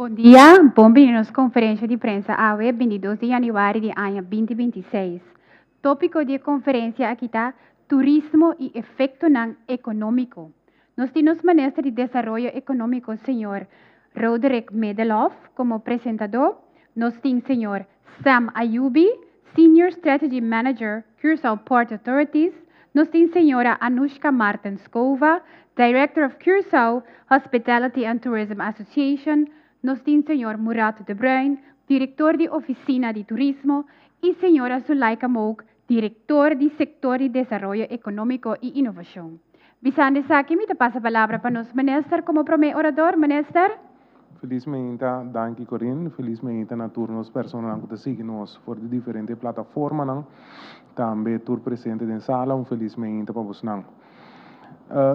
Bom dia, bem-vindos à conferência de prensa AWE 22 de janeiro de ano 2026. Tópico de conferência aqui está turismo e efeito econômico. Nós temos o ministro de Desenvolvimento Econômico, senhor Roderick Medeloff, como apresentador. Nós temos o senhor Sam Ayubi, Senior Strategy Manager, Curaçao Port Authorities. Nós temos a senhora Anushka Martinskova, Director of Curaçao Hospitality and Tourism Association. Nós temos o senhor Murat de Bruin, diretor de oficina de turismo, e a senhora Zulaika Mouk, diretor de setor de desenvolvimento econômico e inovação. Bisande Saki, me passa a palavra para nós, ministro, como primeiro orador, ministro. Felizmente, danke Corinne, felizmente na turnos personal que seguem nós por diferentes plataformas, também tur presente na sala, felizmente para vocês.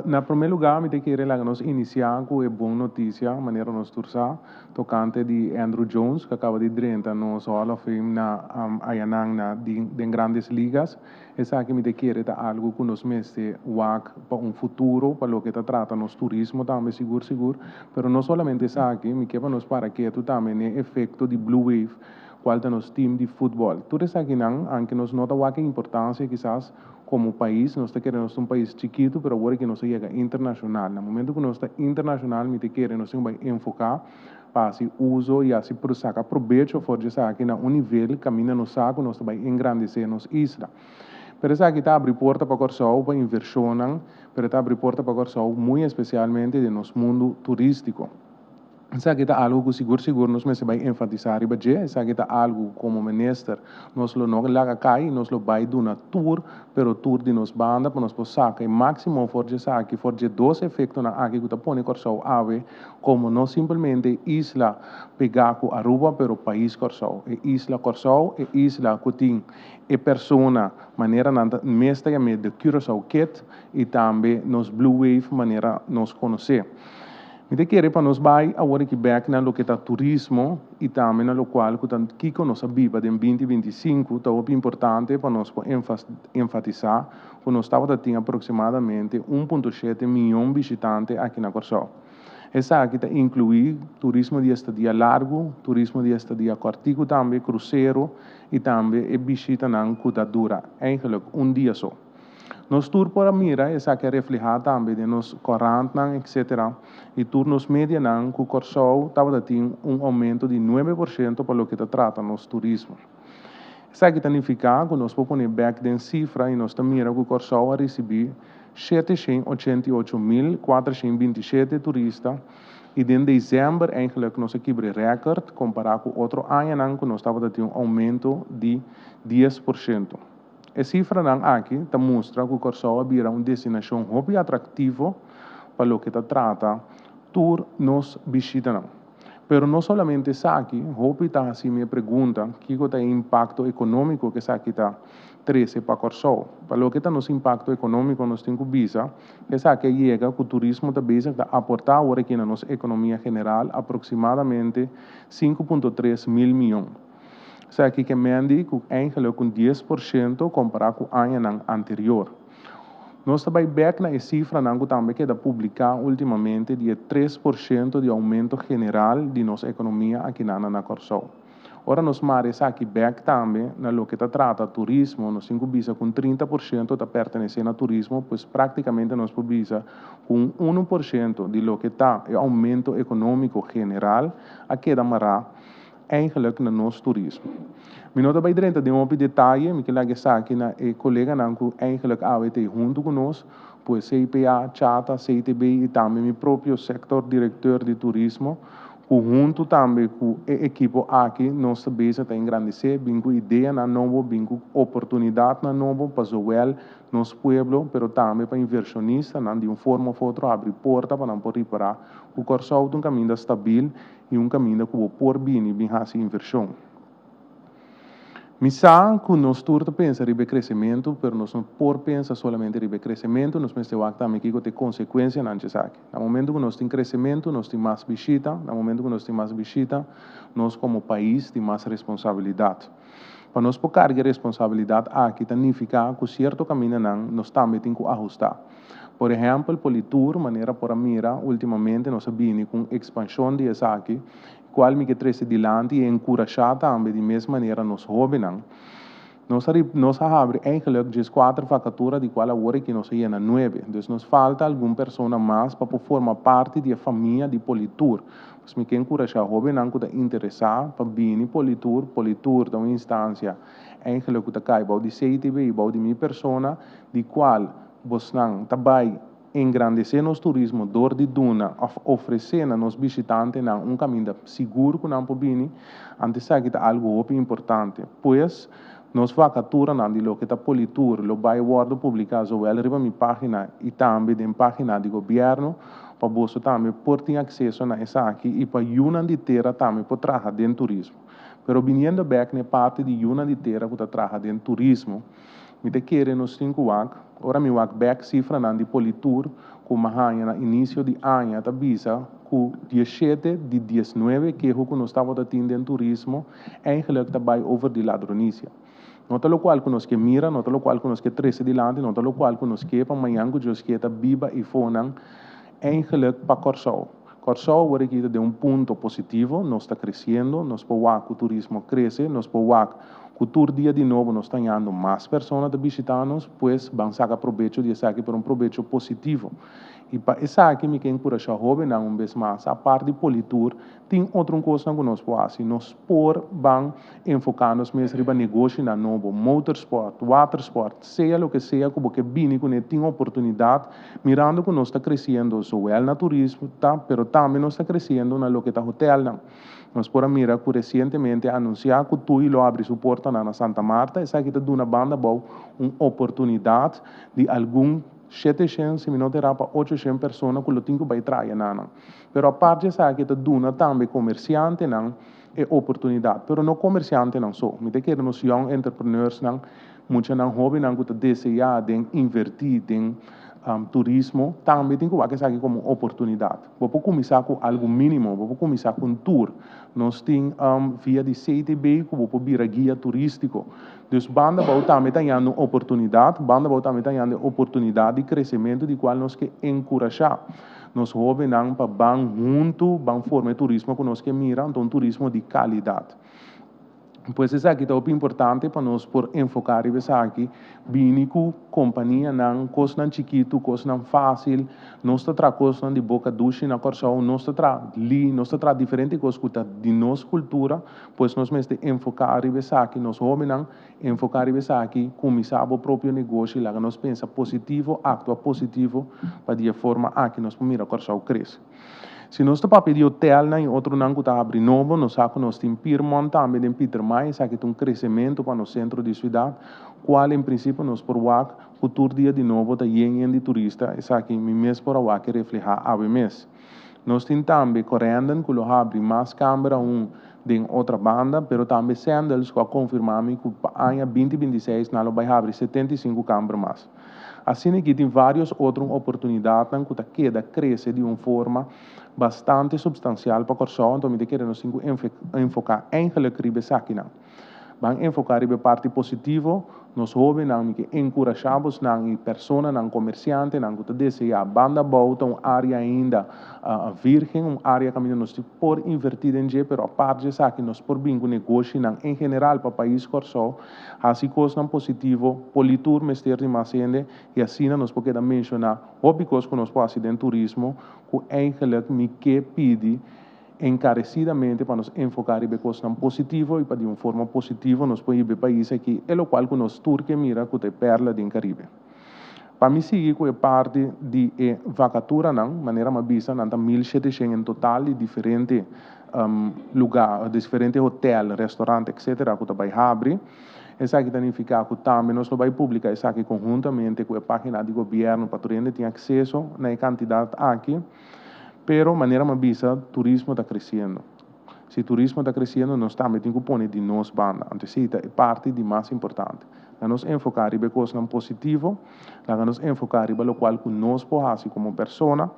Na primeiro lugar, me queria lá nós iniciar com uma boa notícia, maneira nós tursa, tocante de Andrew Jones, que acaba de drenta nos Hall of Fame na Ayanang na de grandes ligas. Essa aqui me queria dar algo que nos meste wak para futuro, para o que trata nos turismo também seguro, pero não somente essa aqui, me queria nos para que tu também é efeito de Blue Wave, qual é nosso time de futebol. Tudo isso aqui não, aunque nos nota a importância quizás como país, nós queremos um país chiquito, pero agora que nós chega internacional. No momento que nós está internacional, me queremos vai enfocar para se uso e assim para sacar proveito for de aqui na nível caminha no saco, nós vai engrandecer nos isla. Pero essa aqui está abre porta para Curaçao para inversão, pero está abre porta para Curaçao muito especialmente de nosso mundo turístico. Essa aqui está algo que seguro nós vai enfatizar, essa aqui está algo como ministro, nós não laga cai, nós vai dar uma tour, pero tour de nos banda para nós passar que máximo for de aqui, for de dois efeitos na aqui que está põe Curaçao ave, como não simplesmente isla pegar com Aruba, pero país Curaçao, isla Curaçao, isla que tem e persona maneira na mesta de Curaçao Kit e também nos Blue Wave maneira nos conhecer. Me queria para nós vai agora que back na lo que está turismo e também na lo qual que nós viva em 2025 está importante para nós enfatizar que nós estava tendo aproximadamente 1,7 milhão de visitantes aqui na Curaçao. Essa aqui inclui turismo de estadia largo, turismo de estadia curtico também, cruzeiro e também visita na dura, eigenlijk dia só. Nos tour para mira, essa que reflejar também de nos 40, etc. E turnos média não, que o Curaçao estava tendo aumento de 9% para o que trata nos turismo. Isso aqui significa que nós podemos back de cifra e nós mira que o Curaçao receber 788.427 turistas e em dezembro, eigenlijk, nós quebramos recorde comparado com outro ano que nós estava tendo aumento de 10%. A cifra aqui mostra que o Curaçao vira uma destinação muito atrativa para o que trata tour nos visitantes. Pero não somente isso aqui, hope está assim me pergunta que é o impacto econômico que isso aqui está trazendo para Curaçao. Para o que está nosso impacto econômico nós temos que visa, isso aqui chega que o turismo está aportar agora aqui na nossa economia general aproximadamente 5,3 mil milhões. Isso aqui que mende que eigenlijk com 10% comparado com o ano anterior. Nós também back na cifra que também que publicar ultimamente de 3% de aumento general de nossa economia aqui na Curaçao. Ora nós mares aqui back também na lo que trata turismo, nós temos visa com 30% está pertencendo ao turismo, pois praticamente nós visa com 1% de lo que está aumento econômico general aqui da Mará eigenlijk na nosso turismo. Me nota bij dentro de detalhe, me que lá que aqui na colega que eigenlijk AWT junto conosco, pois CIPA, Chata, CITB e também meu próprio sector diretor de turismo, junto também com a equipe aqui, nós também está engrandecer, bem com ideia na novo, bem com oportunidade na novo, para o nosso povo, pero também para inversionista, de uma forma ou outra, abrir porta para não poder reparar o Curaçao um caminho estável e um caminho que o por bem essa inversão. Misa que nós turta pensa em crescimento, mas nós não por pensa somente em crescimento, nós pensamos também que tem consequência na gente. No momento que nós temos crescimento, nós temos mais visita, no momento que nós temos mais visita, nós como país temos mais responsabilidade. Para nós por carga de responsabilidade aqui, significa que certo caminho nós também temos que ajustar. Por exemplo, Politur, maneira por a mira, ultimamente nós sabemos com expansão de essa aqui, qual me que traz adiante e encorajar também de mesma maneira nós jovens. Nós abrimos eigenlijk just 4 vacaturas, de qual agora que nós temos 9. Então, nos falta alguma pessoa mais para formar parte da família de Politur. Mas me quero encorajar jovens que estão interessados para vir Politur. Politur é uma instância eigenlijk que cai para de CITB e para de minha pessoa, de qual você também engrandecer nosso turismo, dor de duna, oferecer a nos visitantes um caminho seguro que não pode vir, antes que é algo muito importante. Pois, nós vacatura na de lo que está Politur, lo vai guardo publicar sobre a minha página e também na página do governo, para você também poder ter acesso a essa aqui e para uma de terra também para trabalhar dentro do turismo. Pero vindo back na parte de uma de terra que está trabalhando dentro do turismo, me te querem nos 5 anos, ora me wak back cifra na de Politur, como no início de ano, está visa que 17 de 19 que nós estamos tendo dentro do turismo, eigenlijk também over de ladronícia. Nota lo qual que nós que mira, nota lo qual que nós que trece dilante, nota lo qual que nós que para amanhã que nós que está biba e fonan, eigenlijk para Corsau. Corsau agora aqui de ponto positivo, nós está crescendo, nós podemos que o turismo cresce, nós podemos que o tour dia de novo nós está ganhando mais pessoas de visitar-nos, pois vamos sacar proveito de aqui por proveito positivo. E para essa aqui me quero encorajar jovem não vez mais, a parte de Politur, tem outra coisa que nós podemos fazer, nós vamos enfocar-nos mesmo no negócio na novo, motorsport, watersport, seja o que seja, como que bem que tem oportunidade, mirando que nós está crescendo, só no turismo, mas também nós está crescendo no que está hotel, não. Nós podemos mirar que recentemente anunciar que tu lo abre sua porta na Santa Marta, essa aqui está dando uma banda boa, uma oportunidade de algum 700, se não terá para 800 pessoas que lo tinham para trabalhar. Mas a parte dessa aqui está dando também comerciante, não, é oportunidade. Mas não comerciante não só. Me quero nos young entrepreneurs, não, muitos não jovens não que desejam invertir em turismo, também tem que ver isso aqui como oportunidade. Vou começar com algo mínimo, vou começar com um tour. Nós temos via de CITB, que vou virar guia turístico. Então, banda vai também tendo oportunidade, banda vai também tendo oportunidade de crescimento, de qual nós que encorajar. Nós jovens para ban junto, ban formar turismo que nós que mira, então turismo de qualidade. Pois isso aqui é muito importante para nós por enfocar isso aqui, bem com companhia não, coisa não chiquito, coisa não fácil, nós está coisa de boca ducha na Corsau, nós está diferente coisa de nossa cultura, pois nós mesmo enfocar isso aqui, nós jovens não, enfocar isso aqui, começar o próprio negócio, lá nós pensa positivo, atua positivo, para de forma aqui nós podemos Corsau cresce. Se nós estamos pedir hotel em outro não que está abrindo novo, nós sabemos que nós temos Piermont também em Peter Maia, que tem um crescimento para o centro da cidade, qual em princípio nós por WAC, o tour dia de novo está indo de turista, essa aqui mesmo por WAC refleja a mês. Nós temos também Correndon, que abre mais câmera de outra banda, mas também Sandals, que confirmamos que no ano 2026 nós vai abrir 75 câmeras mais. Assim aqui tem várias outras oportunidades que queda crescer de uma forma bastante substancial para a Corsau, então me queremos enfocar em aquilo aqui não. Vamos enfocar em parte positiva, nós jovens não que encorajamos não pessoas não comerciantes não que deseja banda volta uma área ainda virgem, uma área que nós por invertir em dia, pero a parte disso aqui nós por bem com negócio não em geral para o país Corsau, assim coisa não positivo, Politur mestre de macende e assim nós podemos mencionar óbvios que nós podemos fazer turismo, que eigenlijk me que pede encarecidamente para nos enfocar em coisas positivas e para de uma forma positiva nós podemos ir para país aqui, é o qual que nós turque mira que é perla do Caribe. Para mim seguir com a parte de vacatura não, maneira mais vista, não 1.700 em total de diferentes lugares, diferentes hotéis, restaurantes, etc. que vai abrir. Essa aqui significa que também nós vamos publicar isso aqui conjuntamente com a página do governo para que tenha acesso na quantidade aqui. Pero, maneira mais vista, o turismo está crescendo. Se o turismo está crescendo, nós também temos que pôr de nós banda. Então, isso é parte de mais importante. Nós enfocar em coisas positivas, nós enfocar em o qual nós podemos como pessoa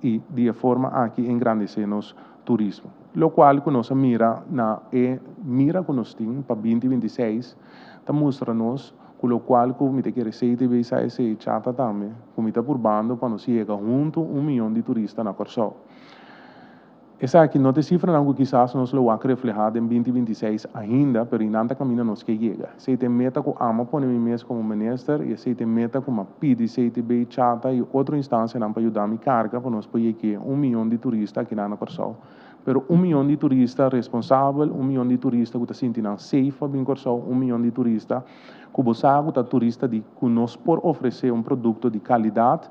e de forma aqui engrandecer nos turismo. Lo qual que nós mira que nós temos para 2026, está mostrando-nos com o qual que me quer receita vai ser chata também, como está por bando para nós chegar junto 1 milhão de turistas na Corsol. Essa aqui não tem cifra não que quizás nós lo vamos reflejar em 2026 ainda, mas ainda caminho nós que chega. Se tem meta que ama pôr em mês como minister e se tem meta como pede, se tem bem chata e outra instância não para ajudar a me carga para nós poder que 1 milhão de turistas aqui na Corsol. Pero 1 milhão de turistas responsável, 1 milhão de turistas que está sentindo safe para em Corsol, 1 milhão de turistas que você sabe que turista de que nós por oferecer produto de qualidade,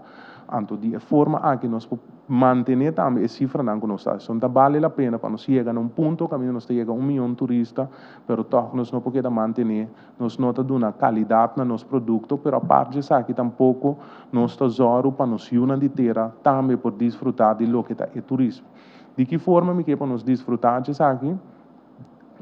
anto de forma a que nós manter também a cifra não que nós estamos. Então, vale a pena para nós chegar a ponto que nós chega a 1 milhão de turistas, pero todos nós não podemos manter, nós não temos uma qualidade no nosso produto, pero a parte disso aqui tampouco nós estamos para nós unir de terra também por desfrutar de lo que é turismo. De que forma me que para nós desfrutar disso aqui?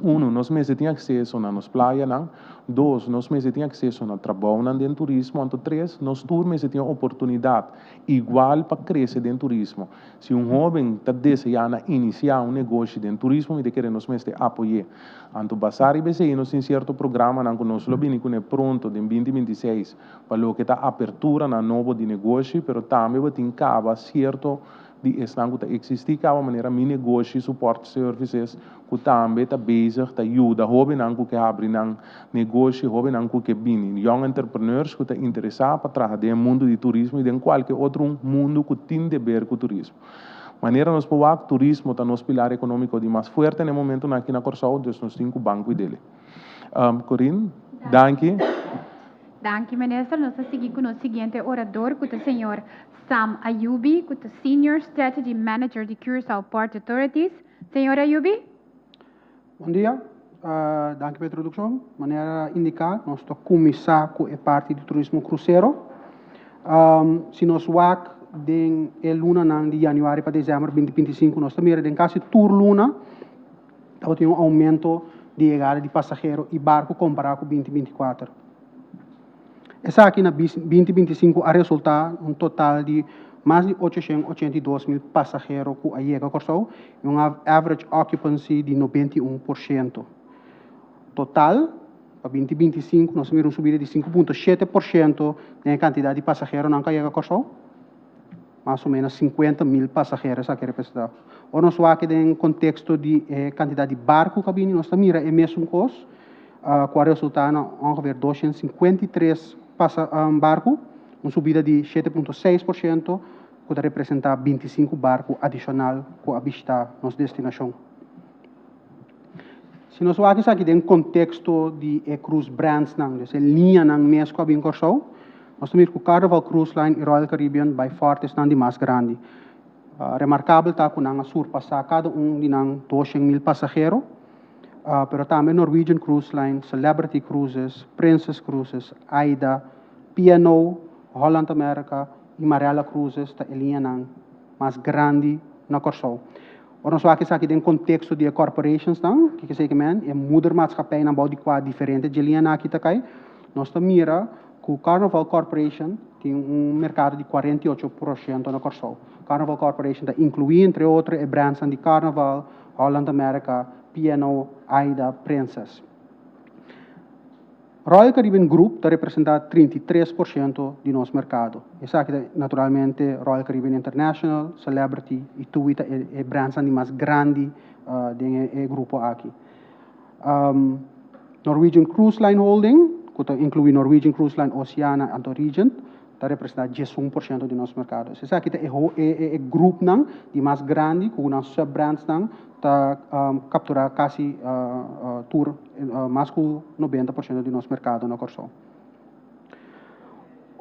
Nós mesmos temos acesso na nossa praia, não? 2, nós mesmos temos acesso no trabalho dentro do turismo. 3, nós mesmos temos oportunidade igual para crescer dentro do turismo. Se jovem está desejando iniciar negócio dentro do turismo, nós queremos nós mesmos apoiar. Anto basar e bem nós em certo programa não nós lo bem com pronto em 2026 para o que está abertura na novo de negócio, pero também vai ter cava certo de estão que existir cada maneira mi negócio suporte services que também está bezig está ajuda jovem não que abre não negócio jovem não que bem young entrepreneurs que está interessado para trabalhar no mundo de turismo e em qualquer outro mundo que tem de ver com turismo maneira nós podemos turismo está nos pilar econômico de mais forte no momento aqui na Corsol dus nós temos o banco dele Corinne danke Danke, minister. Nós seguimos com o seguinte orador, que é o senhor Sam Ayubi, que é o Senior Strategy Manager de Curaçao Port Authorities. Senhor Ayubi? Bom dia. Danke pela introdução. Maneira indicar, nós estamos começar com a parte do turismo cruzeiro. Se nós vamos de luna de janeiro para dezembro de 2025, nós estamos em quase tour luna, então tem aumento de chegada de passageiros e barco comparado com 2024. Essa aqui na 2025 a resultar total de mais de 882 mil passageiros que a chega a Corsol e uma average occupancy de 91%. Total, para 2025, nós temos uma subida de 5,7% na quantidade de passageiros que chega a Corsol. Mais ou menos 50 mil passageiros aqui representados. Ou nós vamos aqui em contexto de quantidade de barco que nós estamos mirando é mesmo coisa, com a resultado ongeveer 253 barcos, uma subida de 7,6%, que representa 25 barcos adicionais que visitar nossa destinação. Se nós vamos aqui em contexto de cruise brands, de linha mesmo que a Corsol, nós temos que o Carnival Cruise Line e Royal Caribbean by far estão de mais grande. Remarcável está que nós surpassar cada de 200 mil passageiros, pero também Norwegian Cruise Line, Celebrity Cruises, Princess Cruises, AIDA, P&O, Holland America e Marella Cruises está a linha mais grande na Corsol. Nós vamos aqui em contexto de corporations, que quer dizer que é moedermaatschappij na bouw diferente de linha aqui também. Nós mira que o Carnival Corporation tem mercado de 48% na Corsol. Carnival Corporation está incluindo, entre outros, brands de Carnival, Holland America, P&O, AIDA, Princess. Royal Caribbean Group está representando 33% de nosso mercado. Isso aqui, naturalmente, Royal Caribbean International, Celebrity e Tuita é brands mais grande do grupo aqui. Norwegian Cruise Line Holding, que inclui Norwegian Cruise Line Oceania and Regent, está representando 11% do nosso mercado. Isso aqui é o grupo de mais grande, com os sub-brands está capturar quase tour mais que 90% do nosso mercado na Corsol.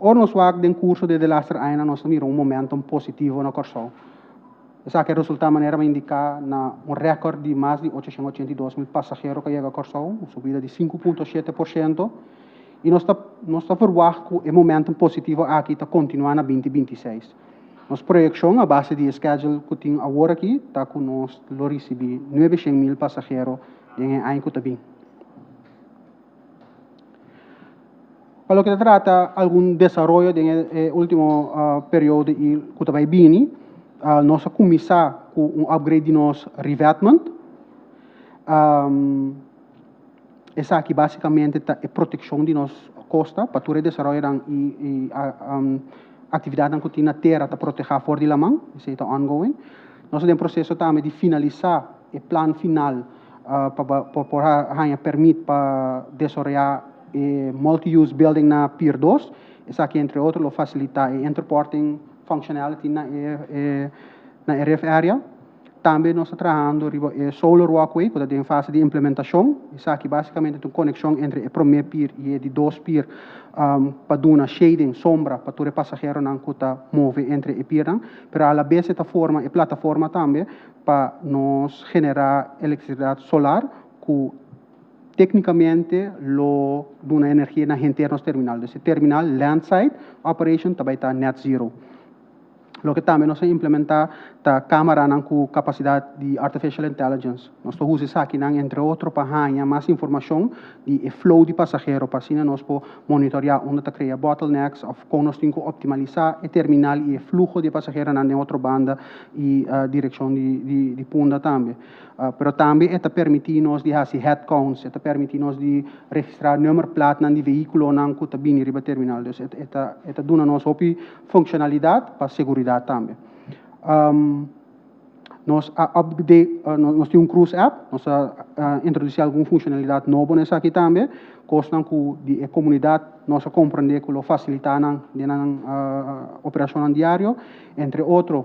Nós vamos em curso de last year, nós temos momentum positivo na Corsol. Isso aqui resulta de maneira a indicar recorde de mais de 882 mil passageiros que chega a Corsol, uma subida de 5,7%. E nós estamos verwacht que o momento positivo aqui está continuando na 2026. Nossa projeção, a base de schedule que tem agora aqui, está com nós receber 900 mil passageiros em ano que está. Para o que trata algum desenvolvimento no último período que está bem, nós começar com um upgrade de nosso revetment. Essa aqui basicamente é proteção de nossa costa, para tu desenvolver e atividade que tem na terra para proteger fora de la mão, isso está ongoing. Nós temos um processo também de finalizar o plano final para permitir para desenvolver multi-use building na Pier 2. Essa aqui, entre outros, facilita a interporting functionality na RF area. Também nós estamos trabalhando em Solar Walkway, que está em fase de implementação. Isso aqui basicamente é uma conexão entre o primeiro pier e o de dois pier para dar uma shading, sombra, para todo passageiro que está move entre o pier. Mas a la vez esta forma, a plataforma também, para nós generar eletricidade solar, que tecnicamente lo dá uma energia na interna do terminal. Esse terminal, landside operation, também está net zero. Lo que também nós implementar a câmera com capacidade de artificial intelligence. Nós usamos isso aqui, entre outros, para ganhar mais informação de flow de passageiro, para assim nós podemos monitorar onde está criando bottlenecks, ou como nós temos que optimizar o terminal e o fluxo de passageiro na outra banda e a direção de punta também. Pero também está permitindo nós de fazer headcounts, está permitindo nós de registrar número plata de veículo que está vindo riba terminal. Então, está dando nós funcionalidade para segurança também. Nós temos cruise app, nós introduzimos alguma funcionalidade nova nessa aqui também, costam que a comunidade nós compreender que facilitar na operação diária, entre outros,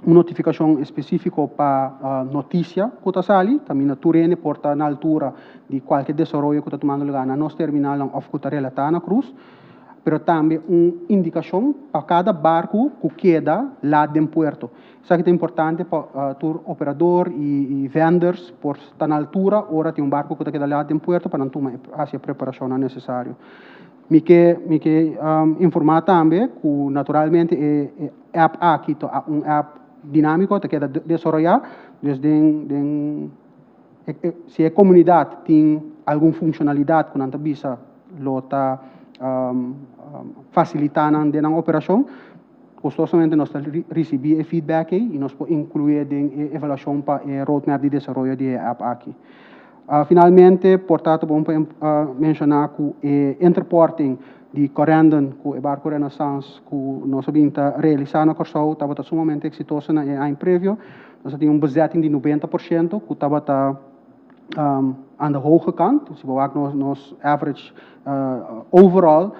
uma notificação específica para notícia que está saindo, também na Turene porta na altura de qualquer desenvolvimento que está tomando lugar na nosso terminal ou que está relatado na cruz, mas também uma indicação para cada barco que queda lá dentro do porto. Isso aqui é importante para o operador e vendors, por estar na altura, ora tem um barco que queda lá dentro do porto para não tomar a preparação necessária. Me quer informar também que, naturalmente, a app aqui é um app dinâmico, que queda desenvolver, desde se a comunidade tem alguma funcionalidade que não está vista, lo está facilitando na operação, costosamente nós recebemos feedback e nós podemos incluir em avaliação para o roadmap de desenvolvimento de app aqui. Finalmente, portanto, vamos mencionar que o interporting de Corendon, com o barco Renaissance, que nós vamos realizar na Corsou, estava sumamente exitoso na ano prévio. Nós tínhamos um budgeting de 90%, que estava aan de hoge kant. Se we ook nos average overall,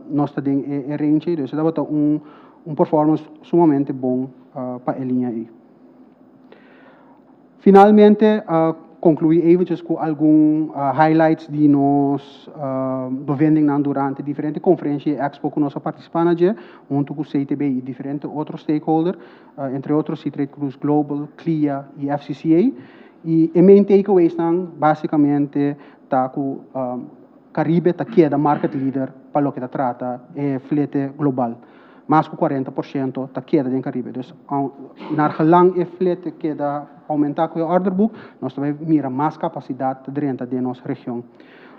nós temos em range. Dus dat was performance sumamente bom para a linha aí. Finalmente, concluí eventjes com alguns highlights de nós do vending durante diferentes conferências e expo que nós participamos junto com o CTB e diferentes outros stakeholders, entre outros Citrate Cruise Global, CLIA e FCCA. E o main takeaway estão basicamente tá com Caribe tá que é da market leader para o que trata é flete global. Mais que 40% tá queda em Caribe. Então, na gelang é flete que da aumentar com o order book, nós também mira mais capacidade dentro da nossa região.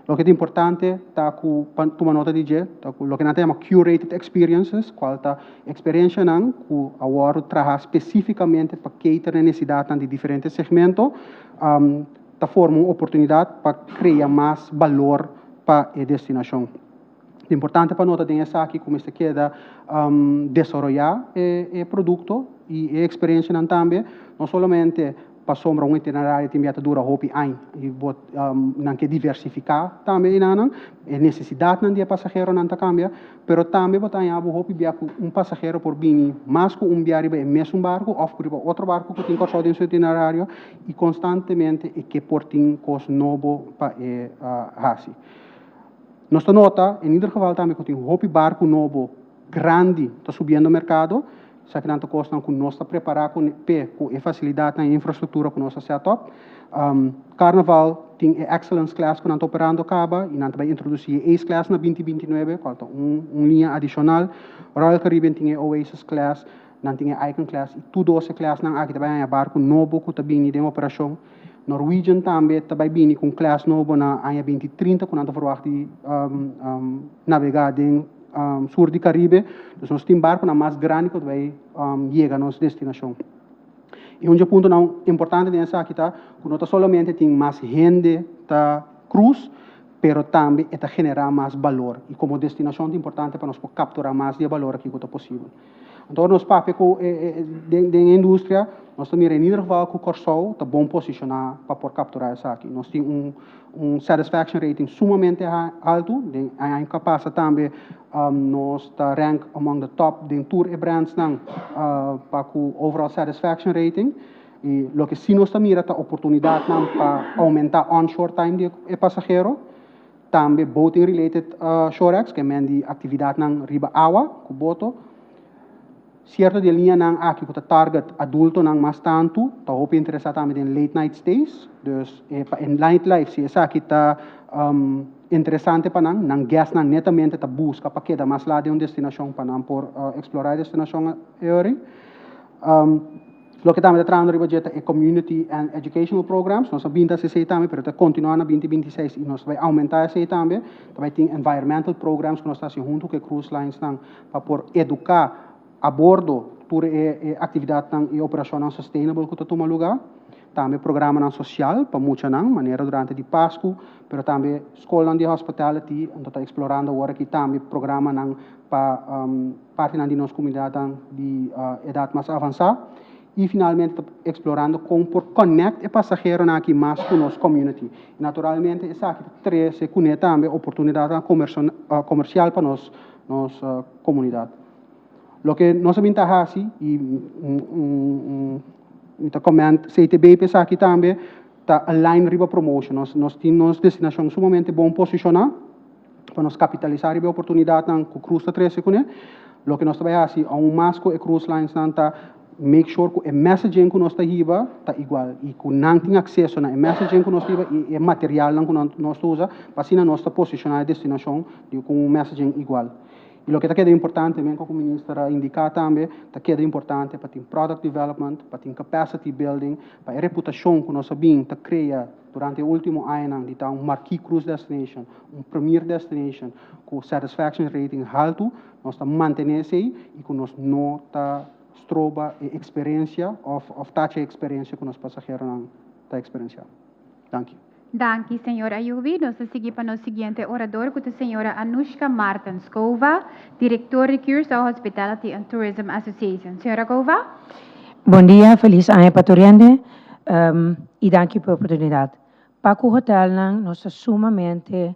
O que é importante tá com tomar nota de je, tá com o que nós chamamos curated experiences, qual tá experiência não, que agora trabalha especificamente para cater a necessidade de diferentes segmentos, tá forma uma oportunidade para criar mais valor para a destinação. É importante para nós ter aqui como este queda desenvolver o produto e a experiência também, não somente para sombra um itinerário de dura hopi ein e não que diversificar também não a necessidade de passageiro não cambia, pero também botar em abo hopi viajar passageiro por bini mais que viagem é mesmo barco ou por outro barco que tem corso dentro do itinerário e constantemente e que portem coisa novo para hasi. Nós nota, em ieder geval também que tem hopi barco novo grande está subindo no mercado. Só que não custa que nós preparar com a facilidade na infraestrutura que nós setup. Carnaval tem a Excellence Class que nós operando acaba e nós vai introduzir a Ace Class na 2029, que é uma linha adicional. Royal Caribbean tem a Oasis Class, nós tem a Icon Class e tudo essa classe nós aqui também é barco novo que está vindo em operação. Norwegian também está vindo com classe novo na ano 2030 que nós verwacht de navegar em sur do Caribe, nós temos um barco mais grande que vai chegar a nossa destinação. E um ponto não importante nessa aqui tá, que não somente tem mais gente da cruz, pero também está generar mais valor. E como destinação é importante para nós capturar mais de valor aqui que é possível. Então, nós papel da indústria, nós também em geval com o Corsol está bom posicionar para por capturar isso aqui. Nós temos satisfaction rating sumamente alto, é capaz também nós está rank among the top de tour e brands para o overall satisfaction rating. E o que sim nós também mira a oportunidade para aumentar onshore time de passageiro, também boating related shorex, que é de atividade na riba água, com boto. Certo de linha nang aqui que target adulto nang mas tanto, tá hope interessado também em late night stays, dus em nightlife se essa aqui tá interessante para nang guest nang netamente tá busca para queda mais lá de uma destinação para nang por explorar a destinação eori. Lo que também está trazendo budget é community and educational programs, nós sabemos que se também, pero tá continuar na 2026 e nós vai aumentar esse também, também tem environmental programs que nós está junto com cruise lines nang para por educar a bordo por atividade e operação sustainable que toma lugar, também programa social para muita maneira durante de Páscoa, mas também escola de hospitality, então está explorando agora que também programa para parte da nossa comunidade de idade mais avançada e finalmente explorando como por conectar o passageiro aqui mais com nossa community. E, naturalmente essa aqui traz também oportunidade comercial para nossa comunidade. Lo que nós ventaja assim e então comenta CTB pensa aqui também tá align riba promotion nós temos destinação sumamente bom posicionar para nós capitalizar a oportunidade com cruise 13 com lo que nós trabalha assim a mais com cruise lines tá make sure que o messaging que nós está riba tá igual e que não tem acesso na messaging que nós riba e material que nós usa para assim nós está posicionar a destinação com um messaging igual. E o que é importante, também como o ministro indicou também, é importante para ter product development, para ter capacity building, para a reputação que nós sabemos cria durante o último ano de ter marquee cruise destination, premier destination, com satisfaction rating alto, nós estamos mantendo isso aí e que nós não troba a experiência, of touch a experiência que nós passageiros está experienciando. Thank you. Danke, senhora Ayubi. Nós seguimos para o seguinte orador, que é a senhora Anushka Martinskova, diretora de Curaçao Hospitality and Tourism Association. Senhora Kova? Bom dia, feliz ano para todos e danke pela oportunidade. Para o hotel, nós estamos sumamente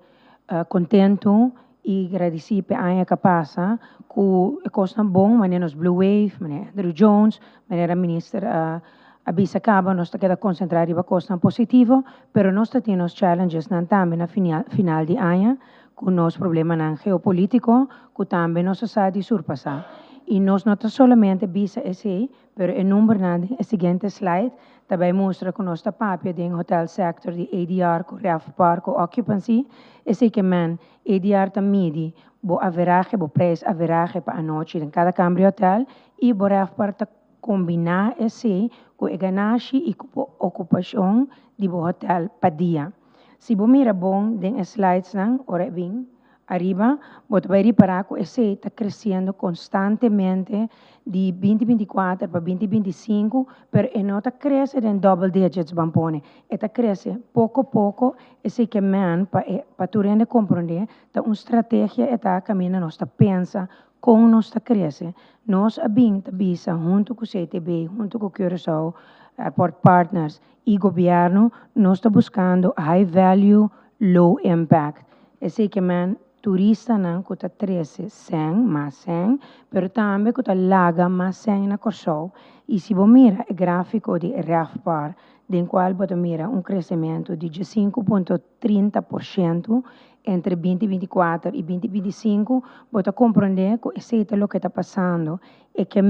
contentos e agradecidos pela ano que passa, com a coisa boa, maneira nos Blue Wave, maneira Andrew Jones, maneira ministra a bisa acaba, nós estamos concentrados na coisa positiva, mas nós temos challenges também na final de ano, com o nosso problema geopolítico, que também nós precisamos de surpassar. E nós não somente bisa esse, mas o número o seguinte slide também mostra que nós estamos em hotel sector de ADR, com RevPAR, com occupancy, esse que ADR também o average, o preço average para a noite em cada câmara hotel e o RevPAR combinar esse com a ganância e com a ocupação do hotel para dia. Se você mira bom em slides, ora bem, arriba, você vai reparar que esse está crescendo constantemente de 2024 para 2025, mas não está crescendo em double digits, bampone. Está crescendo pouco a pouco, esse que para tu compreender, está uma estratégia, está caminhando, nós está pensa, como nós está crescendo. Nós bisa junto com o CTB, junto com o Curaçao, Airport Partners e governo, nós está buscando high value, low impact. Esse que turista não custa 13, 100, mais 100, mas também custa laga mais 100 na Corsol. E se você mira o gráfico de RevPAR, em qual você mira crescimento de 5,30% entre 2024 e 2025, você compreende que esse é o que está passando e que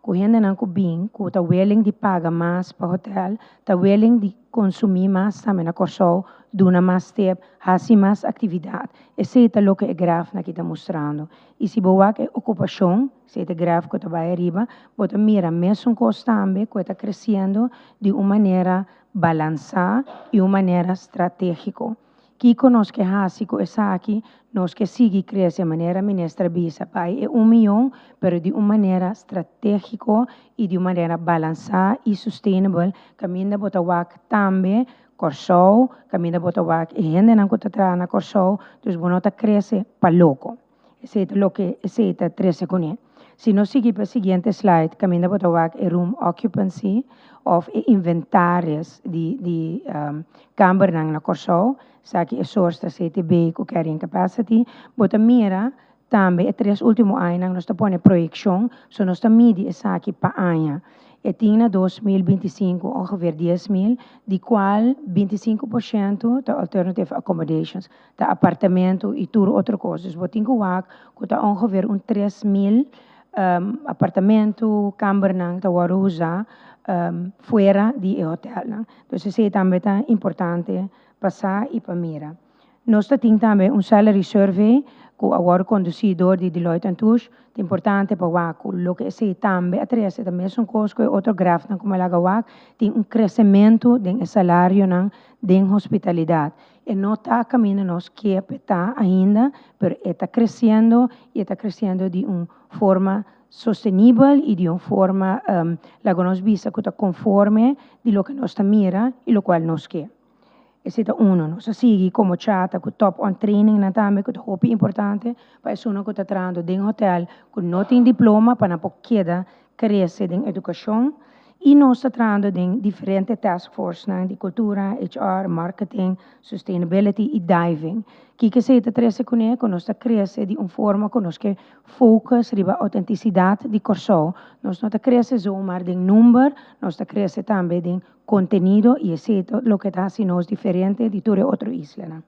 correndo não bem, que está willing de pagar mais para o hotel, está willing de consumir mais também na Corsol, duna mais tempo, fazer mais atividade. Esse é o que o gráfico aqui está mostrando. E se você tem ocupação, se é o gráfico que está arriba, você mira mesmo coisa também que está crescendo de uma maneira balançada e uma maneira estratégica. Kiko nos que hasico esa aqui, nos que sigue cresce de maneira ministra bisa, pai é 1 milhão, pero de uma maneira estratégica e de uma maneira balançada e sustainable, caminho bota wak também, Corsou, caminho bota wak e gente não conta tra na Corsou, dus bonota cresce pa louco. Esse é o que esse é 13 com ele. Se nós seguir para o seguinte slide, caminho bota wak é room occupancy of inventários de câmara na Corsou, sabe é source da CTB com carrying capacity, bota mira também é 3 últimos anos nós está pondo projeção, so nós está medir essa aqui para ano. E tinha 2025 ongeveer 10.000, de qual 25% de alternative accommodations, de apartamento e tudo outra coisa. Dus botinho wak, que está ongeveer 3.000 apartamento, câmara que worden usar fora de hotel. Dus isso é também importante passar e para mira. Nós temos também salary survey que agora conduzido de Deloitte & Touche, é importante para o lo que se também atrás também são coisas que outro gráfico como ela wak tem crescimento do salário de hospitalidade. E não está caminhando nós que está ainda, mas está crescendo e está crescendo de uma forma sostenível e de uma forma que nós visa que está conforme de lo que nós está mira e lo qual nós quer. Esse é nós sigue como chata, com top on training na também, que é importante, para isso que está trazendo de hotel, que não tem diploma, para não queda crescer em educação, e nós está trazendo de diferentes task force, de cultura, HR, marketing, sustainability e diving. Que se está trazendo com ele, que nós está crescendo de uma forma que nós que focus riba autenticidade de Corsou. Nós não está crescendo só de número, nós está crescendo também de contenido e esse é o que está sendo diferente de toda outra isla.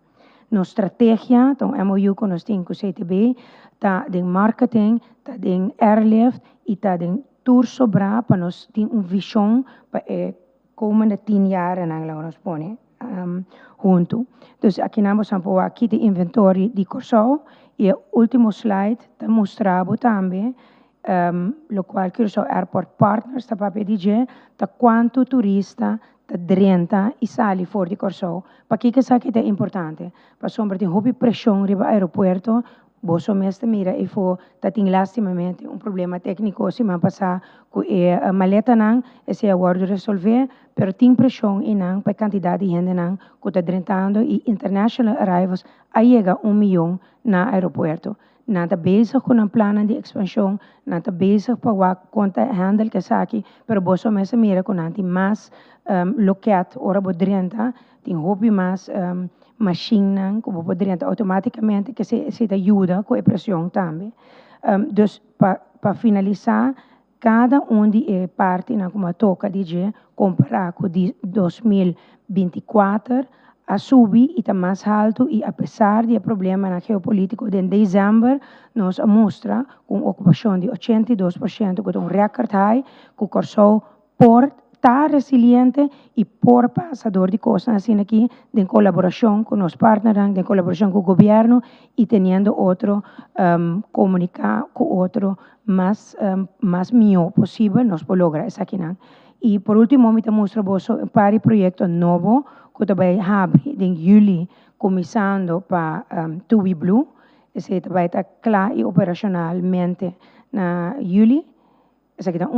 Nossa estratégia, então MOU que nós temos com o CTB, está de marketing, está de airlift e está de tour sobra para nós ter uma visão para komende 10 jaar nós põe junto. Dus aqui nós vamos aqui de inventório de Corsou e o último slide está mostrando também lo qual Curaçao Airport Partners está para pedir tá quanto turista tá drenta e sai fora de Corsao. Para que isso aqui é importante? Para sombra de hobby pressão riba aeroporto, boso mestre mira e for tá tem lastimamente um problema técnico se man passar com a maleta não esse aguardo resolver, pero tem pressão e não para quantidade de gente não que tá drentando e international arrivals aí chega 1 milhão na aeroporto. Nada bezig com um plano de expansão, nada bezig para conta handle que aqui, pero boso mesmo mira com nanti mais locat ora bodrenta, tem hobby mais machine como bodrenta automaticamente que se ajuda com a pressão também. Dus para finalizar, cada de parte na como toca de comparar com 2024 a subir e está mais alto e apesar de problema na geopolítico de dezembro nos mostra com ocupação de 82% com um record high que Corsao por estar resiliente e por passador de coisas assim aqui de colaboração com os partners, de colaboração com o governo e tendo outro comunicar com outro mais melhor possível nós podemos lograr isso aqui não. E por último me mostra um par de projetos novos que também abre em julho, começando para Tubi Blue. Esse vai estar claro e operacionalmente na julho. Esse aqui está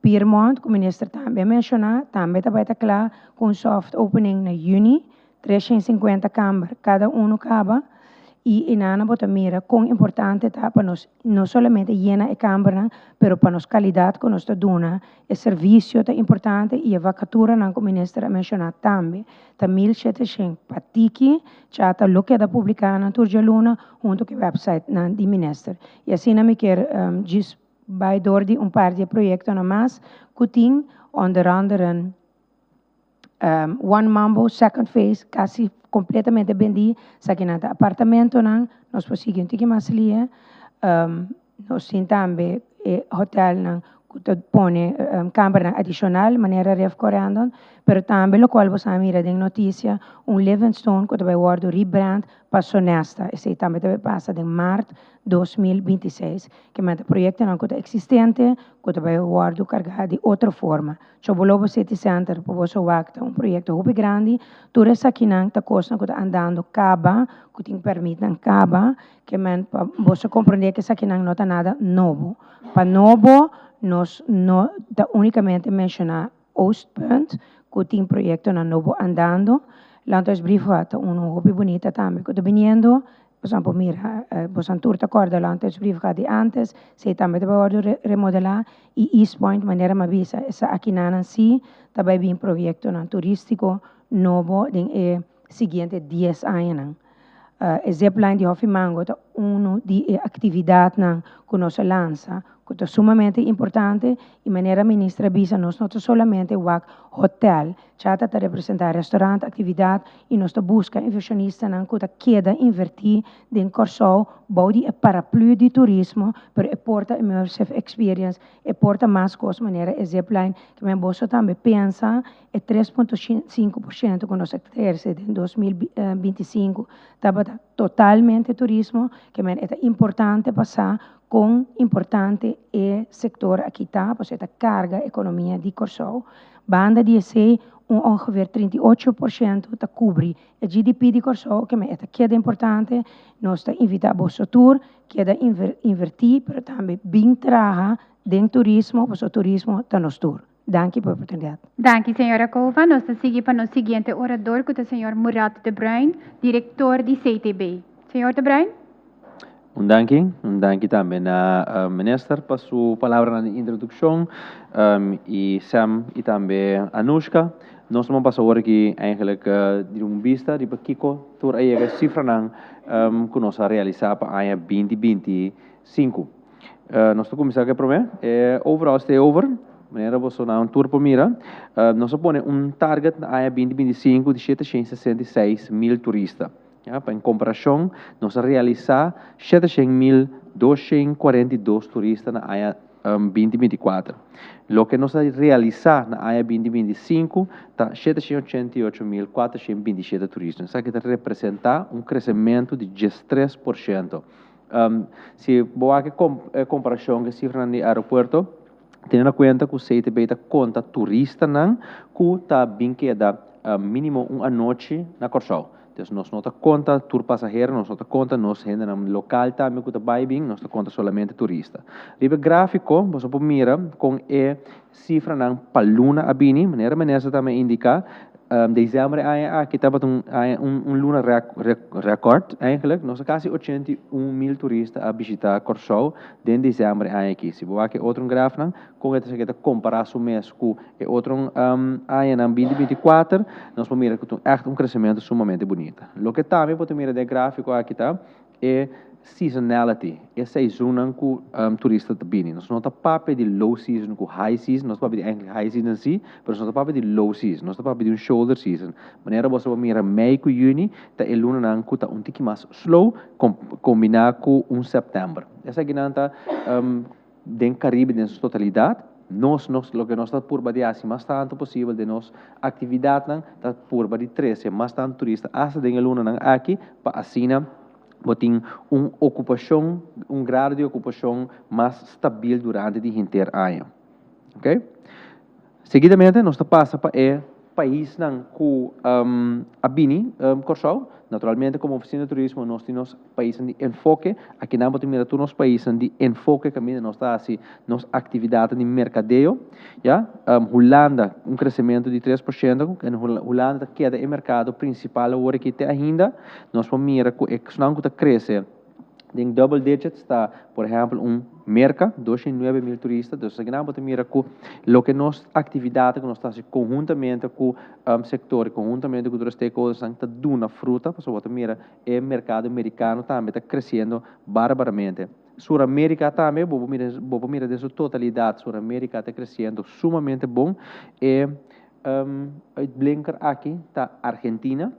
Piermont, que o ministro também mencionou, também vai estar claro com soft opening na junho, 350 câmaras, cada acaba. E nana bota mira com importante tá para nós não somente llena a câmara, pero para nós qualidade que nós dona, o serviço é importante e a vacatura não como ministra mencionar também. Tá 1.700 patiki, já tá lo que da publicar na Turja Luna junto com o website na di ministra. E assim na me quer diz vai door de par de projetos na mais, que tem onder andere One Mambo, second phase, quase completamente vendi, aqui no apartamento, nós conseguimos ter mais ali, nós temos também hotel, que põe câmara adicional, maneira de correndo, mas também, o qual você mira de notícia, Livingstone, que vai guardar rebrand passou nesta, esse também deve passar em março 2026, que é um projeto não é existente, que vai guardar carregado de outra forma. So, Bolobo City Center, para você ver, um projeto muito grande, tudo isso aqui não está coisa que está andando caba, que tem permite não caba, que para você compreender que isso aqui não está nada novo. Para novo, nós não unicamente mencionar Oostpunt, que tem projeto novo andando. Lantos Brifat, hobby bonita também, que está vindo. Por exemplo, mira, você não te acorda, Lantos Brifat de antes, se também vai remodelar, e East Point, maneira mais vista, essa aqui na si, também vem projeto turístico novo, em seguinte 10 anos. Zipline de Hofimango é uma de atividades que nós lança, que é sumamente importante e maneira ministra bisa nós não somente o hotel, já está representar restaurante, atividade e nós busca inversionistas que queda invertir em Corsou, body e paraplu de turismo, para porta immersive experience, e porta mais coisa maneira Zipline que me bolso também pensa é 3,5% que nós exerce em 2025, estava totalmente turismo, que é importante passar com importante setor aqui está, pois esta carga economia de Corsou. Banda de EC, ongeveer 38% te cobre o GDP de Corsou, que é importante, nós invitamos a tour, que é invertir, mas também bem traga dentro turismo, pois o turismo está nos tour. Danke pela oportunidade. Danke, senhora Cova. Nós seguimos para o seguinte orador, que é o senhor Murat de Bruin, diretor de CTB. Senhor de Bruin? Um danke também à ministra para a sua palavra na introdução e Sam e também a Anushka. Nós vamos passar agora aqui, eigenlijk, de vista de Kiko, por aí a cifra que nós realizamos para a 2025. Nós estamos começando aqui para overall stay over, maneira você não tour por mira, nós vamos target na 2025 de 766 mil turistas. Em comparação, nós realizamos 7.242 turistas na área 2024. O que nós realizamos na área 2025 está 788.427 turistas. Isso aqui representa crescimento de 13%. Se boa comparação que cifra no aeroporto, tendo em conta que o CTB conta turista que está bem que dá mínimo uma noite na Corsou. Então, nós não conta tour passageiro, nós não conta nós gente no local também que está bem, nós conta somente turista. Ribe gráfico, você pode mirar com a cifra na paluna abini, maneira também indica dezembro aqui estava luna record, eigenlijk, nós quase 81 mil turistas a visitar Corsou dentro de dezembro aqui. Se você quer outro gráfico, com essa que comparar o mês com outro ano em 2024, nós vamos mirar que tem crescimento sumamente bonito. O que também pode mirar de gráfico aqui tá é seasonality, essa é a zona que turista está vindo. Nós não estamos papo de low season com high season, nós estamos de high season sim, mas nós estamos papo de low season, nós estamos papo de shoulder season. Maneira você vai mirar Mei com Juni, tá a luna não está um pouco mais slow, combinar com setembro. Essa aqui não está dentro do Caribe, dentro da totalidade. Nós, o que nós está por de assim, mais tanto possível de nós atividade não está por de 13, mais tanto turista, hasta dentro da luna não aqui, para assim tem ocupação, grau de ocupação mais estável durante o inteiro ano. Ok? Seguidamente, nós passamos para o país que abini Corsou. Naturalmente, como oficina de turismo, nós temos países de enfoque. Aqui não temos todos os países de enfoque que nós está assim, nossa atividade de mercadeio. Ja? Holanda, crescimento de 3%. Holanda queda em mercado principal agora que tem ainda. Nós vamos mirar que está cresce. Em double digits está, por exemplo, Merca, 209 mil turistas. Então, se nós mira que o que nós atividade que nós estamos conjuntamente com o setor, conjuntamente com os stakeholders, está dando fruta. Porque você mira, o mercado americano também está crescendo barbaramente. Sul-América também, vou mirar dessa totalidade, Sul-América está crescendo sumamente bom. E blinker aqui está Argentina.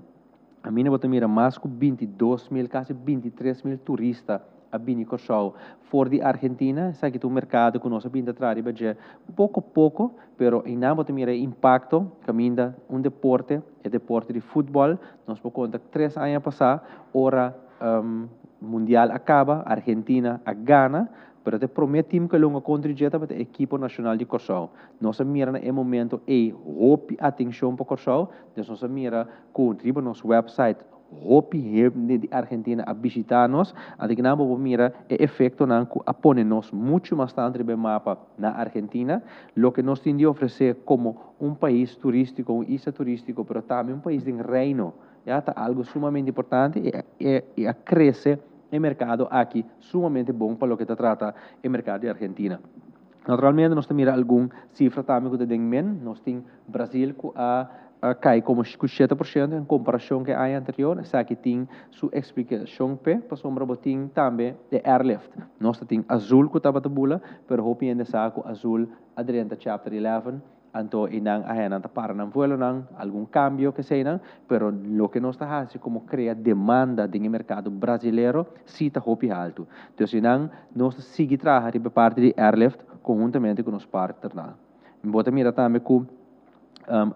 A minha bota mira mais que 22 mil, quase 23 mil turistas a bini Corsau for de Argentina, sabe que o mercado que nós pinta atrás, pouco a pouco, pero em nada te mira impacto, caminha deporte, é deporte de futebol, nós por conta 3 anos passar, ora mundial acaba, Argentina a Gana, pero te prometimos que longa contribuir para a equipe nacional de Corsau. Nós mira no momento hope atenção para Corsau, então nós mira com o nosso website hope de Argentina a visitar-nos, até que nós mira o efeito que apone nos muito mais tanto no mapa na Argentina, lo que nós temos de oferecer como país turístico, isla turístico, pero também país de reino, já está algo sumamente importante e a crescer o mercado aqui sumamente bom para o que trata o mercado de Argentina. Naturalmente, nós temos alguma cifra também que temos nós temos Brasil cai como 7% em comparação com o ano anterior, sabe que tem sua explicação para sombra botim também de airlift. Nós temos azul que estava tabula, pero hope ainda sabe que azul adrenta chapter 11, então inang ahenan para não vuelo não algum cambio que seja, pero lo que nós está fazendo como criar demanda no mercado brasileiro se está hope alto. Então inang nós seguir trabalhar de parte de airlift conjuntamente com os partners. Bota mira também com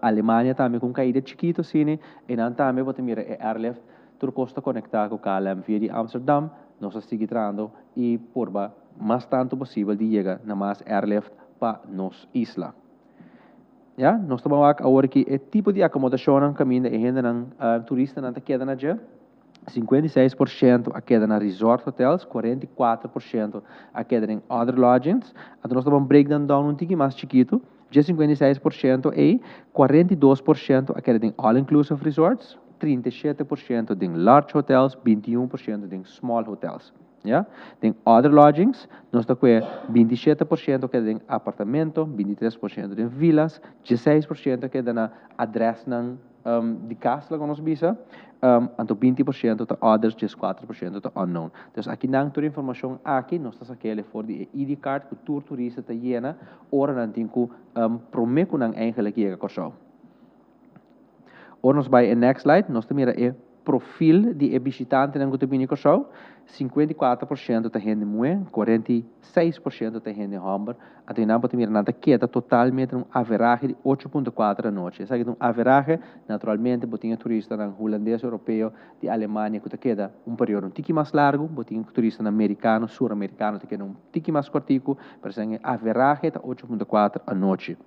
Alemanha também com caída chiquito assim, e não também bota mira airlift tur costa conectar com KLM via de Amsterdam, nós seguir trabalhando e por mais tanto possível de chegar na mais airlift para nos isla. Ja, nós estamos agora que o tipo de acomodação que caminha e ainda não turista não queda na já 56% a queda na resort hotels, 44% a queda em other lodgings. Então nós estamos breakdown um pouquinho mais chiquito, já 56% e 42% a queda em all inclusive resorts, 37% em large hotels, 21% em small hotels. Ja? Tem other lodgings, nós estamos com 27% que é em apartamento, 23% em vilas, 16% que é na adresse de casa, como nós visa, então 20% de others, 4% de unknown. Então aqui não toda informação aqui, nós estamos aqui for de ID card, que o turista está llena, ora não tem que prometer não eigenlijk hier Corsau. Ora nós vai next slide, nós temos o perfil de visitante na Cotabini Corsau, 54% da gente mulher, 46% da gente homem, até não pode mirar nada queda totalmente average de 8.4 a noite. Essa é average, naturalmente, botinha turista na holandês, europeu, de Alemanha, que queda período um tique mais largo, botinha turista americano, sul-americano, que queda tique mais curtico, por exemplo, average de 8.4 a noite.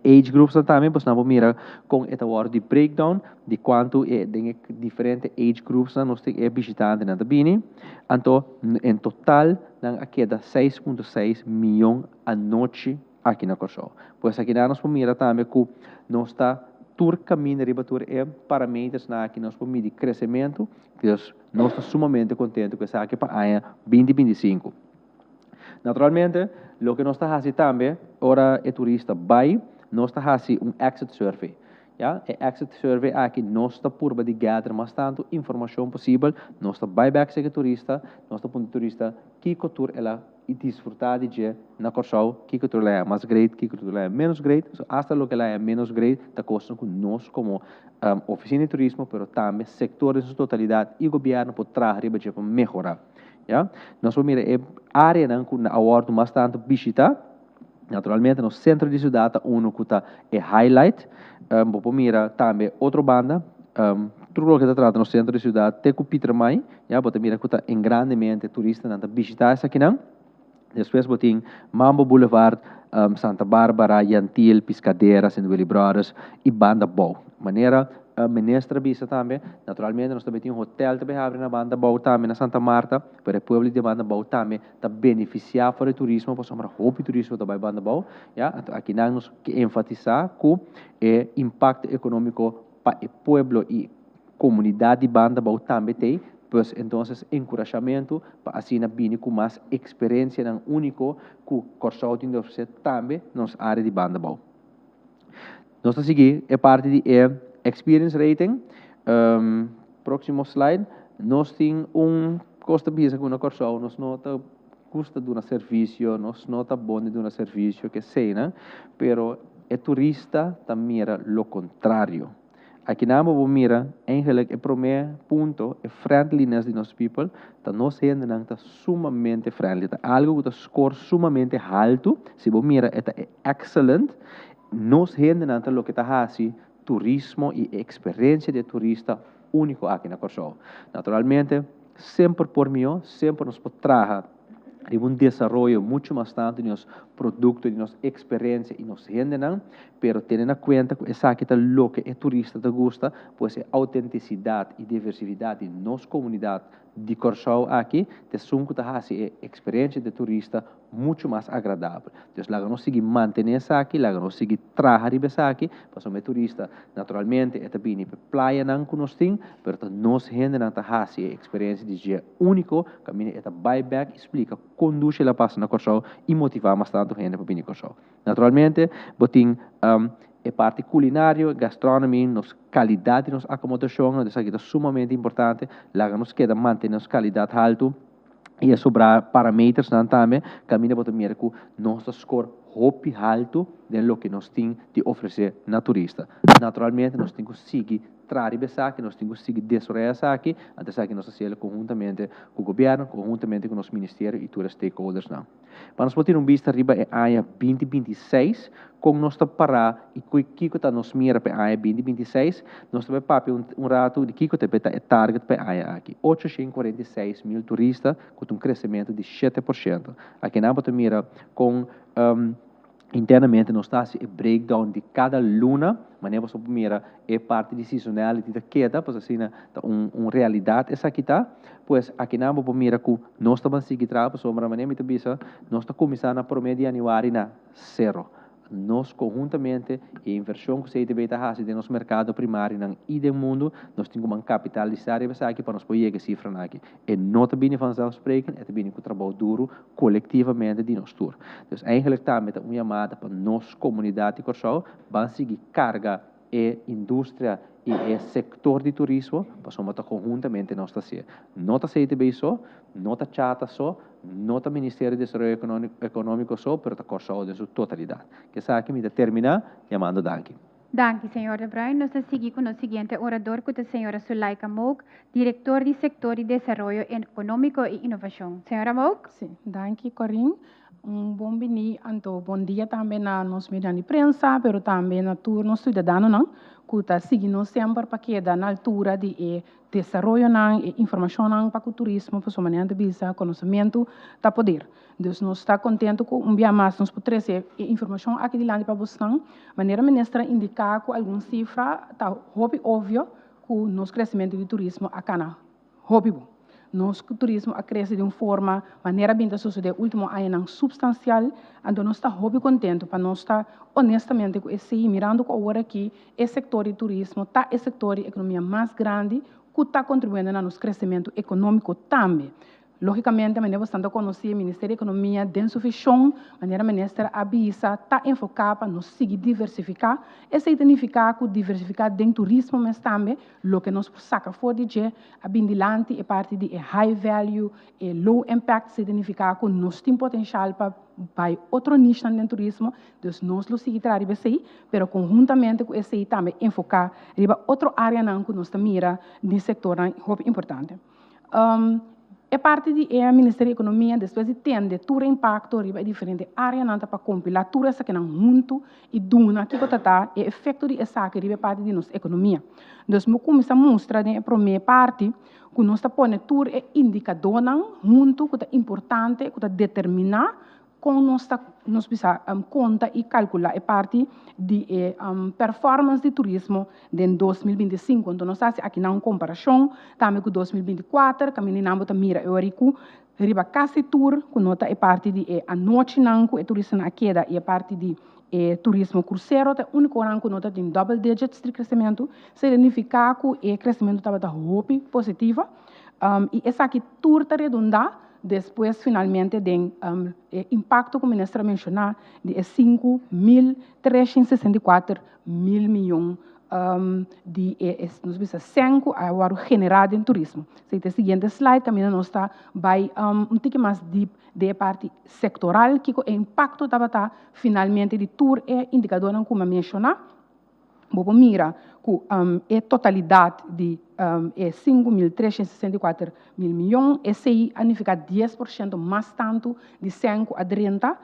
Age groups também, pois nós mira com esta hora de breakdown de quanto é de diferentes age groups nós temos visitantes na Tabini. Então, em total, nós queda 6.6 milhões a noite aqui na Corsau. Pois aqui nós mira também que nós está tour caminho riba tour é parâmetros na aqui nós medir crescimento, que nós estamos sumamente contentes com essa aqui para a 2025. Naturalmente, o que nós está fazendo também, ora é turista vai, nós está fazendo exit survey. Ja? Exit survey aqui nós está por de gather mais tanto informação possível, nós está buyback se turista, nós está pondo turista que cultura ela e desfrutar de na Corsau, que cultura é mais great, que cultura é menos great, so, hasta lo que ela é menos great, está costa com nós como oficina de turismo, pero também sectores em sua totalidade e governo por trazer para melhorar. Ja? Nós vamos mirar a área com a award bastante visita. Naturalmente, no centro de cidade, que está highlight. Vamos mirar também outra banda. Tudo que está trata no centro de cidade, tem o Peter Mai. Ja? Vamos mirar que está grandemente turista na visitar essa aqui não. Depois vamos Mambo Boulevard, Santa Bárbara, Yantil, Piscadeiras, St. Willy Brothers e Banda Bow. Maneira Menestra Bisa também, naturalmente nós também temos um hotel também abre na Banda Bow também na Santa Marta, para o povo de Banda Bow também está beneficiar para o turismo, para somar hobby turismo também Banda Bow, já? Aqui nós que enfatizar com o impacto econômico para o povo e comunidade de Banda Bow também tem, pois então encorajamento para assim vir com mais experiência não único que o Corsau tem de oferecer também nas áreas de Banda Bow. Nós a seguir é parte de experience rating. Próximo slide. Nós temos custo bisa com a Corsau, nós nota custo de um serviço, nós nota bom de um serviço que seja, pero o turista também mira lo contrário. aqui na mo mira, eigenlijk, o primeiro ponto, é friendliness de nossos people, tá nós gente não tá sumamente friendly, tá algo que tá score sumamente alto, se você mira, é excellent, nós gente não tá lo que tá assim, turismo e experiência de turista único aqui na Corsol. Naturalmente, sempre por mim, sempre nos pode trazer de um desenvolvimento muito mais tanto de nos produtos, de nossa experiência e nos gente não, pero tendo em conta que essa aqui tá lo que é turista te gusta, pois é autenticidade e diversidade de nossa comunidade de Corsol aqui, te sunco tá assim é experiência de turista muito mais agradável. Então, lá nós seguir manter essa aqui, lá nós seguir trazer essa aqui, para o turista, naturalmente, é também para praia não que nós temos, mas nós gente não tá assim experiência de dia único, caminho é buyback, explica, conduz ela passa na Corsol e motivar bastante gente para vir Corsol. Naturalmente, botin é parte culinária, gastronomia, nos qualidade, nos acomodação, isso aqui é sumamente importante, lá nos queda manter nos qualidade alto e sobrar parâmetros também, caminho para mirar que nosso score hopi alto de lo que nós temos de oferecer na turista. Naturalmente, nós temos que seguir trazer essa aqui, nós temos que seguir desenvolver essa aqui, até que nós fazemos conjuntamente com o governo, conjuntamente com os ministérios e todos os stakeholders. Não. Para nós ter vista arriba é a AIA 2026, com nós parar e que está nos mira para a AIA 2026, nós também papi rato de que é target para a AIA aqui. 846 mil turistas, com crescimento de 7%. Aqui na bota mira com internamente nós está o breakdown de cada luna, mas não você mira é parte de seasonality da queda, pois assim uma realidade essa aqui tá, pois aqui na vamos mira que nós estamos seguir trabalho, sobre a maneira bisa, nós está começando a promedio de januário na zero. Nós conjuntamente a inversão que se deve fazer no nosso mercado primário e do mundo, nós temos que capitalizar isso aqui para nós poder chegar a cifra aqui. E não também vanzelfsprekend, é também com trabalho duro coletivamente de nós tour. Então, eigenlijk também uma chamada para nossa comunidade de Corsol, vamos seguir carga e indústria e o setor de turismo, para somos conjuntamente nós fazer. Não está CTB só, não está chata só, não está Ministério de Desenvolvimento Econômico só, mas está Corsol em sua totalidade. Que essa aqui me termina chamando Danke. Danke, senhor De Bruin. Nós seguimos com o seguinte orador, que é a senhora Sulaika Mouk, diretor de Setor de Desenvolvimento Econômico e Inovação. Senhora Mouk? Sim, danke, Corinne. Bom bom dia também na nossa mídia de prensa, mas também na turno cidadano, não? Que está seguindo sempre para que na altura de desenvolvimento e informação para o turismo, para a maneira de visa, conhecimento, está poder. Então, nós está contente com dia mais nós podemos trazer informação aqui de lá para vocês, maneira ministra indicar com alguma cifra, está óbvio que o nosso crescimento de turismo aqui na óbvio. Nosso turismo cresce de uma forma, maneira bem da sociedade, último ano substancial, então nós estamos muito contentes, para nós estar honestamente com esse, mirando com agora aqui, esse setor de turismo, está esse setor de economia mais grande, que está contribuindo no nosso crescimento econômico também. Logicamente, a maneira bastante conhecer o Ministério da Economia, dentro do chão, a maneira ministra Abisa está enfocada para nos seguir diversificar, e se identificar com diversificar dentro do turismo, mas também, o que nós saca fora de dia, a bindilante é parte de high value, e low impact, se identificar com nós temos potencial para outro nicho dentro do turismo, então nós lo seguir trabalhando assim, mas conjuntamente com esse também enfocar em outra área que nós mira nesse setor importante. É parte do Ministério da Economia, depois de ter todo o impacto em diferentes áreas para compilar tudo isso que não junto e duna que está o efeito de essa que é parte da nossa economia. Então, nós começamos a mostrar a primeira parte que nós está pondo tudo e indicador junto que é importante, que determinar como nós precisa conta e calcular a parte de performance de turismo em 2025. Então, nós estamos aqui na comparação também com 2024, que a menina mira eurico, riba quase tour, que nota a parte de a noite não, que é turismo na queda e a parte de turismo cruzeiro, é o único ano que nota tem double digits de crescimento, significa que o crescimento estava positivo, e essa aqui tour está redondar. Depois, finalmente, tem impacto, como a ministra mencionou, de 5.364 mil milhões de 5 agora generado em turismo. Se o seguinte slide, que nós está vai pouco mais deep de parte sectoral, que o impacto estava finalmente de tour e indicador, como mencionar. Bobo mira que a totalidade de 5.364 mil milhões, esse aí significa 10% mais tanto de 5 a 30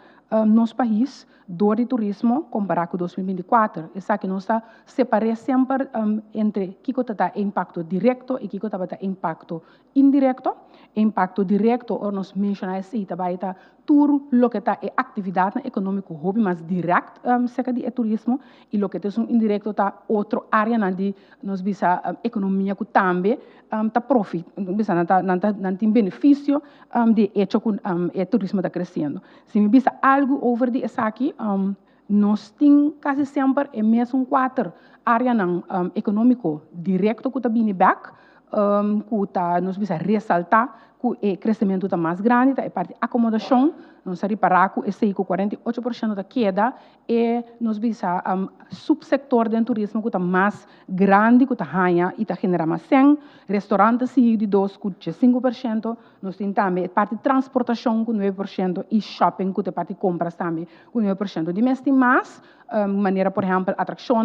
nosso país do turismo comparado com 2024. Isso aqui nós está separando sempre entre o que está impacto direto e o que está impacto indireto. Impacto direto, ou nós mencionamos isso, está tudo o que está atividade econômica, hobby, mas direto seca de turismo, e o que está indireto está outra área onde nós bisa economia que também está profit, bisa não tem benefício de hecho que o turismo está crescendo. Se me bisa algo over de essa aqui, nós temos quase sempre o mesmo 4 áreas econômico direto que está vindo back, que nós bisa ressaltar que o crescimento está mais grande, a parte de acomodação, nós reparar que esse 48% da queda e nós bisa subsector do turismo que está mais grande, que está ganha e está generando mais 100, restaurantes de 2 com 5%, nós temos também a parte de transportação com 9% e shopping que é parte de compras também com 9%. De mês tem mais, maneira, por exemplo, atração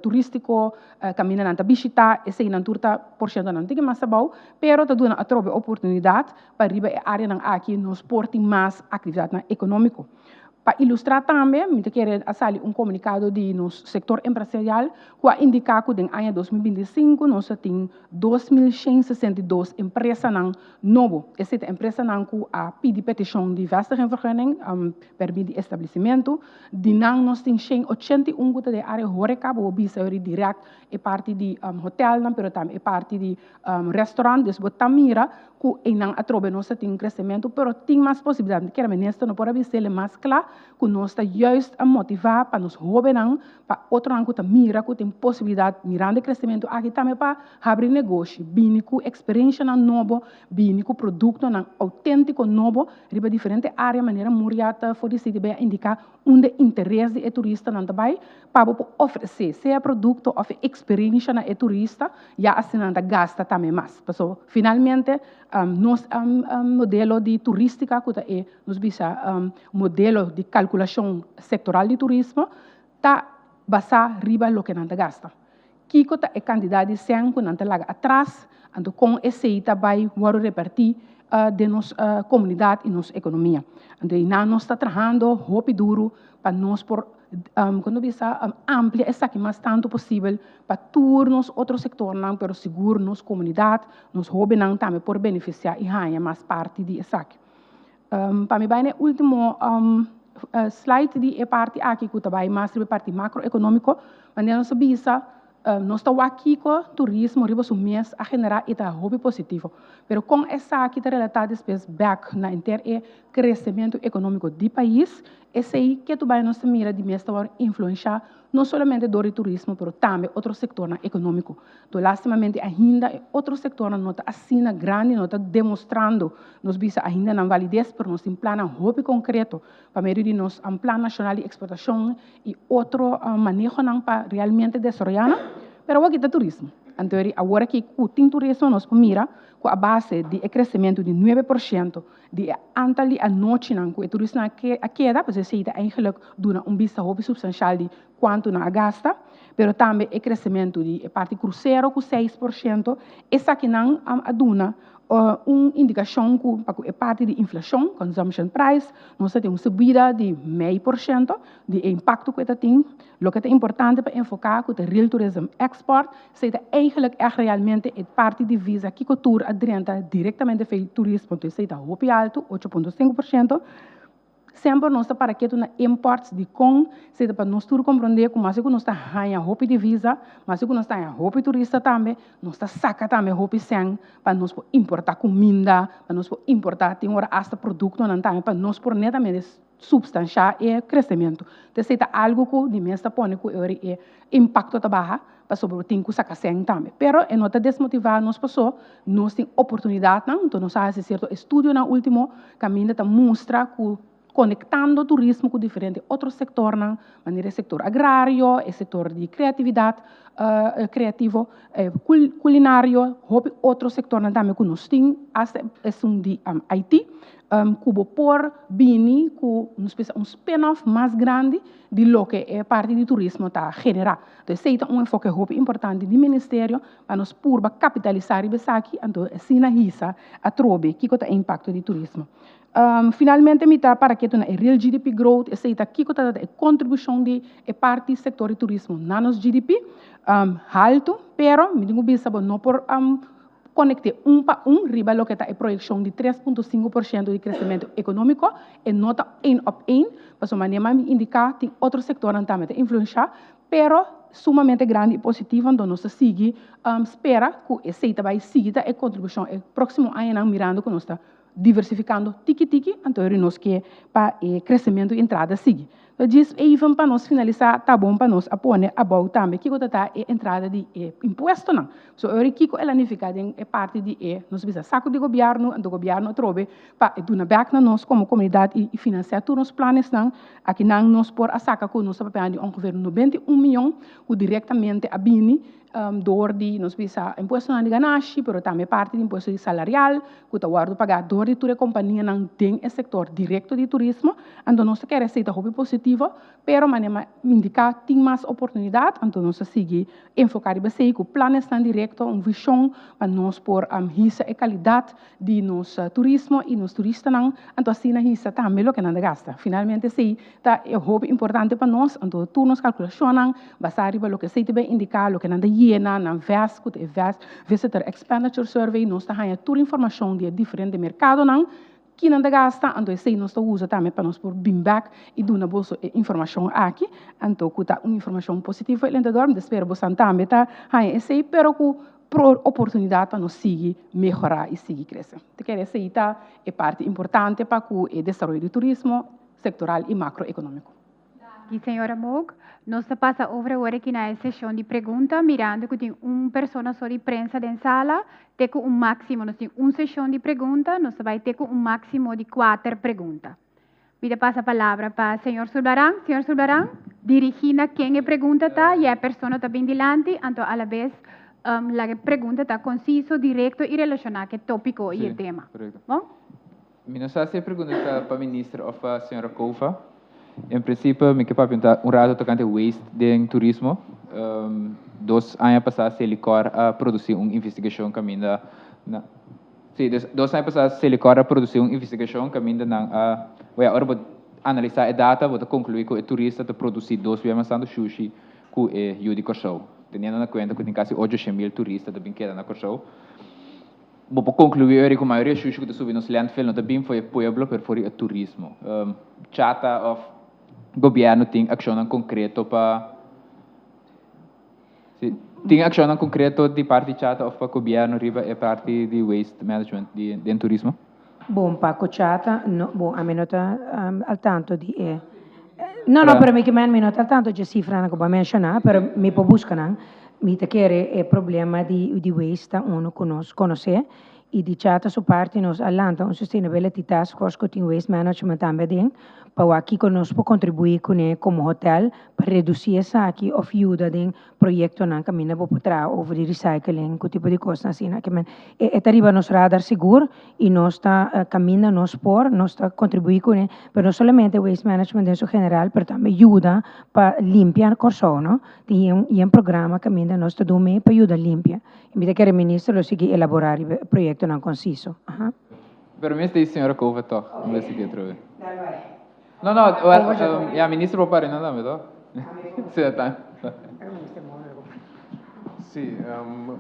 turístico, caminho na visitar, esse não turta porcento não tem mais sabau, pero está dando a trobe oportunidade para riba a área aqui nos portem mais atividade econômica. Para ilustrar também, eu quero fazer comunicado do setor empresarial que indica que no ano 2025 nós temos 2.162 empresas novas. Essa empresa que pede petição de vestigenvergunning para o estabelecimento. De nós temos 81 de área horeca, que bisa direto é parte de hotel, mas também é parte de restaurante, desde Tamira, que não atrobe nós temos crescimento, mas tem mais possibilidade. Quero nesta não pode ser mais claro que nós está justo a motivar para nos jovens, para outro ano que mira, que tem possibilidade de mirar de crescimento, aqui também para abrir negócio, bem com experiência nova, bem com produto autêntico novo, riba diferente área, maneira muriata, for decir, bem indicar onde interesse de turista não também, para oferecer, seja produto ou experiência na turista, já assim não gasta também mais. Então, finalmente, nosso modelo de turística, que é nos bisa modelo de calculação sectoral de turismo, está basado riba lo que não gasta. Kiko é candidato de 100 que não está lá atrás, então com esse também vai repartir de nossa comunidade e nossa economia. Então, nós está trabalhando rápido duro para nós por quando bisa amplia essa que mais tanto possível para todos outros setores, pero seguro nossa comunidade, nos jovens também por beneficiar e ganhar mais parte de essa aqui. Para mim, bem, o último slide de parte aqui que também mais a parte macroeconômica, mas nós bisa nós estamos aqui com o turismo, riba o mês a generar e hobby positivo. Pero com essa aqui está relatada depois back na inter crescimento econômico do país, esse aí que tu vai nos mira de mês vai influenciar não somente do turismo, mas também outro setor econômico. Então, lastimamente, ainda outro setor não está assim grande, não está demonstrando, nos bisa ainda não validez, mas nós temos plano hobby concreto para meio de nós plano nacional de exportação e outro manejo para realmente desenvolver. Pero aqui está turismo. Então, agora que tem turismo, nós mira com a base de crescimento de 9%, de antal de noite que o turismo a queda, pois esse é eigenlijk duna vista hobby substancial de quanto não gasta, pero também o crescimento de parte cruzeiro com 6%, essa que não duna indicação que é parte de inflação, consumption price, nós temos uma subida de 0,5% de impacto que está tem. O que é importante para enfocar que o real tourism export seja eigenlijk realmente é parte de visa que cultura adrenta diretamente para o turismo, então seja muito alto, 8,5%. Sempre nós está para que na imports de com, seja para nós tudo compreender como assim que nós está ganha roupa de visa, mas assim que nós está ganha roupa turista também, nós está saca também roupa sem para nós importar comida, para nós importar tem hora hasta produto não também para nós por netamente substanciar e crescimento. Então seja algo que de mês está põe que é impacto tá barra para sobre o tempo saca sem também. Pero é nota desmotivar nós pessoas, nós tem oportunidade não, então nós faz certo estudo na último caminho tá mostra que conectando o turismo com diferentes outros setores, maneira setor agrário, setor de criatividade, criativo, culinário, outro setor também que nós temos, é de IT, cubo por bini com spin-off mais grande de lo que é parte de turismo está generar. Então, esse é enfoque importante do Ministério para nós purba capitalizar e aqui, então, assim na risa, a trobe, que é o impacto do turismo. Finalmente, me está para que é real GDP growth, esse é aqui que a contribuição de parte do setor de turismo na nosso GDP, alto, pero, me digo, não por conecte para riba lo que está a projeção de 3,5% de crescimento econômico e nota 1 para maneira me indicar tem outro setor também a influenciar, pero sumamente grande e positiva, então nós seguimos espera que esse vai seguir a contribuição e próximo ano mirando que nós está diversificando tiki-tiki, então nós que para crescimento e entrada seguir. Então, diz, even para nós finalizar, tá bom para nós apoiar a bom também, que está a entrada de imposto não. So, eu que ela unificada é parte de nós precisa saco de governo, do governo trobe para do na back na nós como comunidade e financiar todos os planos não, aqui não nós por a saca com nós papel de ongeveer 91 milhão, o diretamente a bini door de nós precisa imposto na ganache, pero também parte de imposto de salarial, que está guardo pagar door de toda companhia não tem esse setor direto de turismo, então nós quer receita hobby positivo, pero maneira indicar tem mais oportunidade, então nós seguir enfocar e basear com planos não direto, visão para nós por hisa e qualidade de nos turismo e nos turistas não, então assim na hisa também lo que não gasta. Finalmente sim, tá é hobby importante para nós, então tu nos calculação não, basar para lo que se te vai indicar lo que não na VES, que é VES, Visitor Expenditure Survey, nós temos toda a informação de diferente mercado, não, que não gasta, então esse nós usa também para nós por beamback e dar uma boa informação aqui, então que tá uma informação positiva, ele ainda dorme, espero você também tá, esse pero que oportunidade para nós seguir melhorar e seguir crescer. Te quero esse tá é parte importante para o desenvolvimento do turismo sectoral e macroeconômico. E senhora Mog, nós passa agora aqui na sessão de perguntas, mirando que tem uma pessoa só de prensa dentro da sala, tem um máximo, nós temos uma sessão de perguntas, nós vai ter um máximo de 4 perguntas. Me passa a palavra para o senhor Sulbarán. Senhor Sulbarán, dirigindo quem a pergunta está e a pessoa está bem delante, então, a la vez, a pergunta está conciso, direto e relacionada com o tópico e o tema. Bom? Minha pergunta para a ministra ou para a senhora Couva. Em princípio, me quero perguntar rato tocante waste de turismo. 2 anos passados, Selicor a produzir uma investigação caminho na. Sim, 2 anos passados, Selicor a produzir uma investigação caminho na. Agora analisar a data, vou concluir que o turista a produzir 2 vezes mais sushi que o Yudi Corsou. Tendo na conta que tem quase 800.000 turistas também queda na Corsou. Vou concluir que a maioria dos sushi que subiu nos landfill não também foi o pueblo per fora o turismo. Chata of governo tem ação concreta para tem ação concreta de parte chata of para governo riba e parte de waste management de turismo. Bom, Paco chata, no, bom, a mim está al tanto di no, per me che mi non al tanto c'è cifra che va menzionare, per mi può buscare, mi te chiede il problema di waste uno conosce e di chata su parte nos allanta un sustainability task force con waste management também para aqui conosco contribuir como hotel para reduzir essa aqui of ajuda de projeto na caminho para trás over de recycling que tipo de coisa assim que men arriba nos radar seguro e nós está caminho nós por nós está contribuir com pero não somente waste management em geral pero também ajuda para limpar corso no tem um programa caminho nós está dando para ajudar limpar e me quer ministro lo sigue elaborar o projeto não conciso Pero me dice senhora Couva to não sei que trove No, a ministra pare não dá, verdade? Sim, tá. Sim,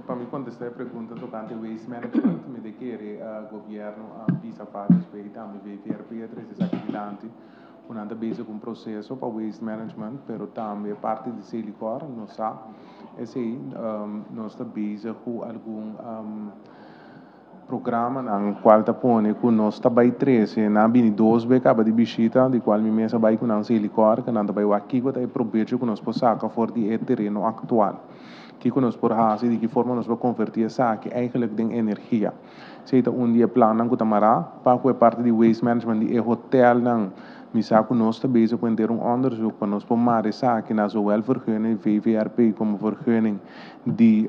para me contestar a pergunta tocante waste management, me de que o governo pisa fazes para também ver Pedro essa atividade, onde base com processo para waste management, pero também parte de Selicor, nós sabe, esse nós está base com algum programa na qual tá pone que nós tá vai 13 na bini 2 be acaba de visita de qual me mesa vai com não Selicor que não tá vai aqui que tá projeto que nós possa for de terreno atual que nós por hazer de que forma nós vamos convertir essa aqui eigenlijk em energia se tá dia plano que tá mará para que parte de waste management de hotel não me saco nós tá bezig com ter onderzoek para nós pomar essa aqui na zowel vergunning VVRP como vergunning die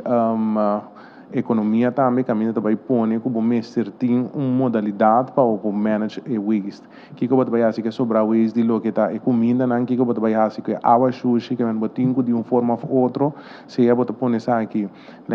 economia também caminha também põe que o mestre tem uma modalidade para o manage e waste que o vai assim que sobra waste de lo que tá e comida não que o vai assim que água sushi que man botinho de uma forma ou outra se é botar põe aqui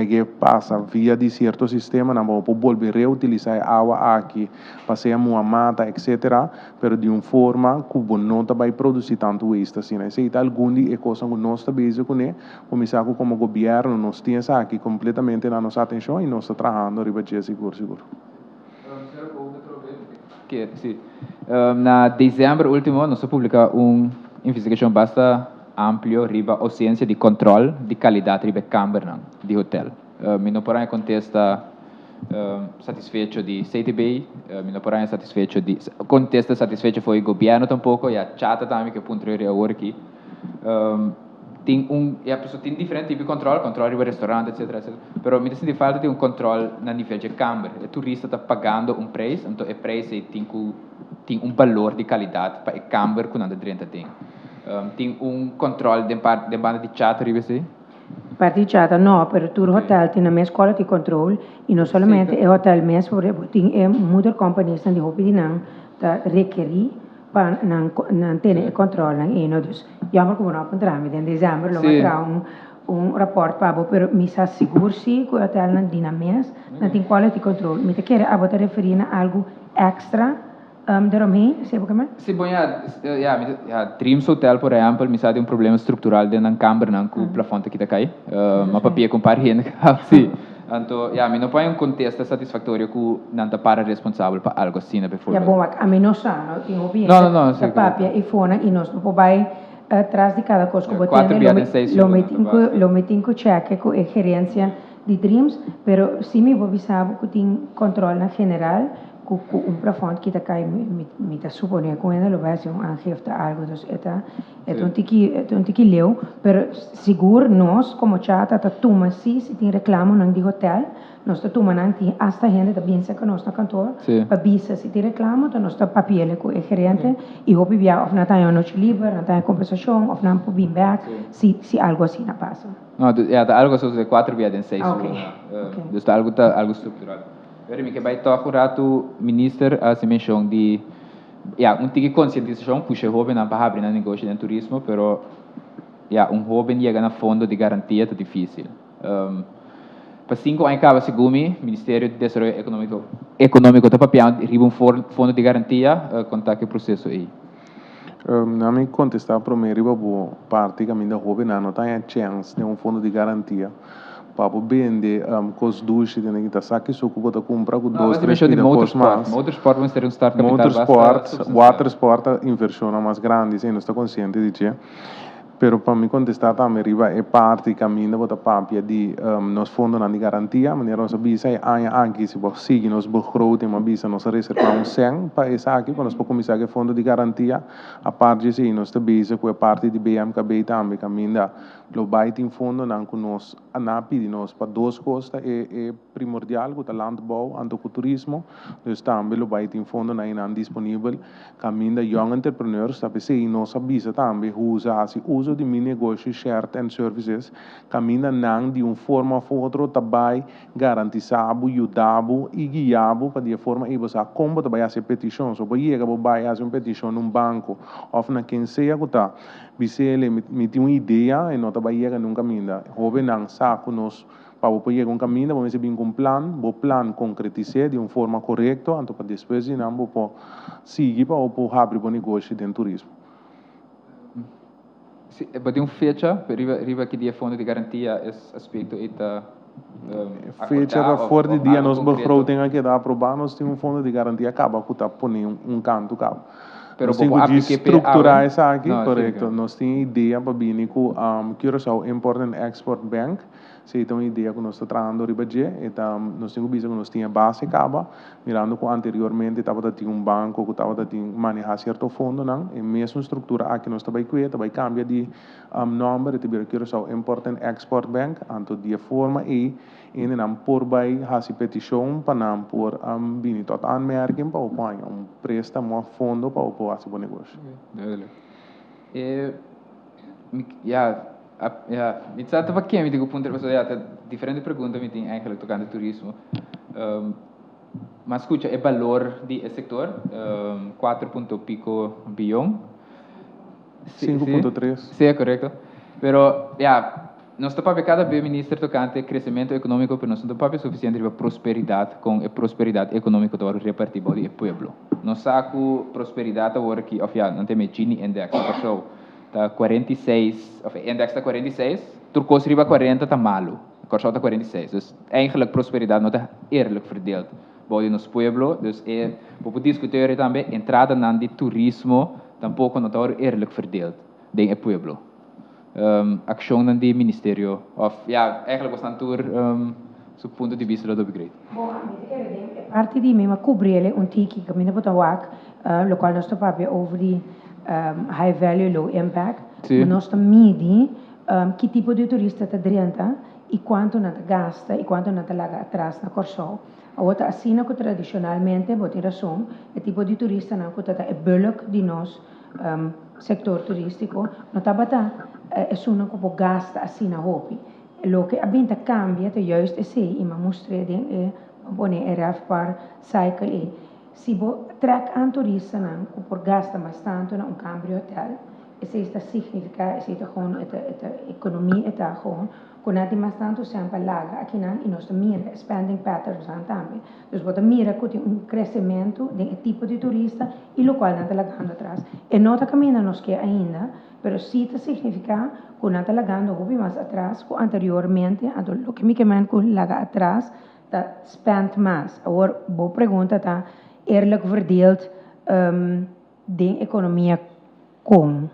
que passa via de certo sistema não vou volver reutilizar água aqui passei a mata etc pero de uma forma que o não vai produzir tanto waste assim né se está algum de coisa que nós também com né começar como governo nós temos aqui completamente na nossa atenção e nós estamos trabalhando riba de seguro. Que sim. Na dezembro último nós publicamos investigação bastante amplia riba ausência de controle de qualidade riba câmara de hotel. Me não porém contesta satisfeito de CTB, me não porém satisfeito de contesta satisfeito foi o governo tampouco e a chata também que ponto agora aqui. E a pessoa tem diferente tipo de controle riba restaurante, etc. Pero me sente falta de controle na nível de câmara. O turista está pagando preço, então o preço tem valor de qualidade para a câmara que não dentro tem. Tem controle de banda de chat riba assim? Parte de chata não, pero tour hotel tem a mesma escola de controle e não somente é hotel mesmo, tem muitas companhias que não requerir para não ter controle e não dus. Jammer que não encontramos em dezembro, não encontramos rapport para pero me sa seguro sim que o hotel não tem mesmo, não tem quality control. Me te quer a botar referir a algo extra daaromheen, sei como é? Sim, bom, Dreams Hotel, por exemplo, me sabe problema estrutural dentro da câmara, não, com o plafond que está cai, mas papel com parede, sim. Então, me não põe contexto satisfatório que não está para responsável para algo assim, na performance. Bom, a mim não sabe, não tem opinião. Não, sim. Papel e fone e nós não podemos atrás de cada coisa que lo metem com cheque com a gerência de Dreams, pero se me vou sabe que tem controle na general com plafond que está cai me está supondo que ainda lo vai ser angifte algo dus então tem que leu pero seguro nós como chata tá toma se tem reclamo não de hotel nós tá toma não tem hasta gente tá pensa que nós na cantor para bisa se tem reclamo então nós tá papel com o gerente e hope via of não tem uma noite livre não tem compensação of não pode back se algo assim não passa não algo assim de 4 via de 6 dus algo estrutural. Vermi que vai tocar o ministro a se menção de tige conscientização puxa jovem na para abrir na negócio de turismo, pero jovem chega na fundo de garantia é difícil. Para 5 anos acaba segumi Ministério de Desenvolvimento Econômico tá papiando riba fundo de garantia contar que processo aí. Na me contestar primeiro boa parte caminho da jovem não tem chance de fundo de garantia. Para vender cos duche tem que estar saque só que bota comprar com 2 3 de motorsport vamos ter start capital watersport inversão mais grande se não está consciente de que pero para me contestar também riba é parte caminho bota papia de nós fundo na garantia maneira nós visa aqui se você seguir nós begroting mas visa nós reservar 100 para essa aqui para nós começar que fundo de garantia a parte se nós está visa com a parte de BMKB também caminho lo baita em fundo não com nós a pedir nós para 2 coisas é primordial com o landbouw e o turismo dus também lo baita em fundo não disponível caminho da young entrepreneurs sabe se nós visa também uso de mini negócio shared and services caminho não de forma ou outra também garantizado ajudado e guiado para de forma e você como também fazer petição só para ir vai fazer uma petição num banco ou na quem seja que tá você me tem uma ideia e não também chega num caminho jovem não sabe nós para o chegar um caminho vamos ter um plano concretizar de uma forma correta então para depois não vou seguir para o abrir o negócio de turismo. Tem fecha riba que dia fundo de garantia esse aspecto está fecha fora de dia nós begroting aqui dá aprovar nós tem fundo de garantia acaba que tá pondo canto cabo pero nós temos de estruturar isso aqui correto nós tem ideia para vir com Curaçao Import and Export Bank se tem uma ideia que nós está trabalhando riba de então nós temos visto que nós tinha base acaba mirando com anteriormente estava tinha banco que estava tinha manejar certo fundo não e mesmo estrutura aqui nós também cambia de nome de Curaçao Import and Export Bank então de forma e não por vai fazer petição para não por vir tot aanmerking para o préstamo fundo para o fazer o negócio. Niet zat te pakken, ik digo punto, mas ja, diferente pergunta me tem eigenlijk tocando turismo. Mas escucha, o valor do sector, 4 pico bilhão. 5.3. Sí, es correcto. Pero, ya, no está para cada vez ministro tocante crecimiento económico, pero no está para suficiente para prosperidad, con prosperidad económica para repartir para el pueblo. No saco prosperidad ahora que, of ja, no tem Gini index, por so, está 46, of index está 46, Turcos riba 40 está malo, Corsal está 46. Dus eigenlijk prosperidad no está eerlijk verdeeld bij ons pueblo. Dus we discussiëren também entrada na de turismo, tampouco não está eerlijk verdeeld in het pueblo. Acção dan die ministerio, of ja, eigenlijk was dan toer su punto di vista dat begreep. Bom, parte di me ma cobrire un tiki che mi ne può wak, lo qual nostro papia over di high value low impact, Sì. ma nostro midi che tipo di turista ta drianta e quanto nata gasta e quanto nata laga atrás na corso. A outra assina que tradicionalmente botin razão, o tipo de turista na que tá é bulk de nós sector turístico, não tá bata é só que gasta assina hopi. Lo que abinta cambia te juist is e ma mostre den bone eraf par cycle e si bo trek aan turista nan ku por gasta mas tanto na un cambio hotel e se sta significa e se sta gewoon het economie eta gewoon con ati mas tanto sempre laga aqui nan e nostra mira spending patterns aan tambe dus bota mira kuti un crescimento de tipo de turista e lo qual nata lagando atrás e nota caminha nos que ainda pero sí te significa que nata lagando hobi más atrás que anteriormente a lo que me queman con laga atrás ta spend más ahora bo pregunta ta eerlijk verdeeld de economia com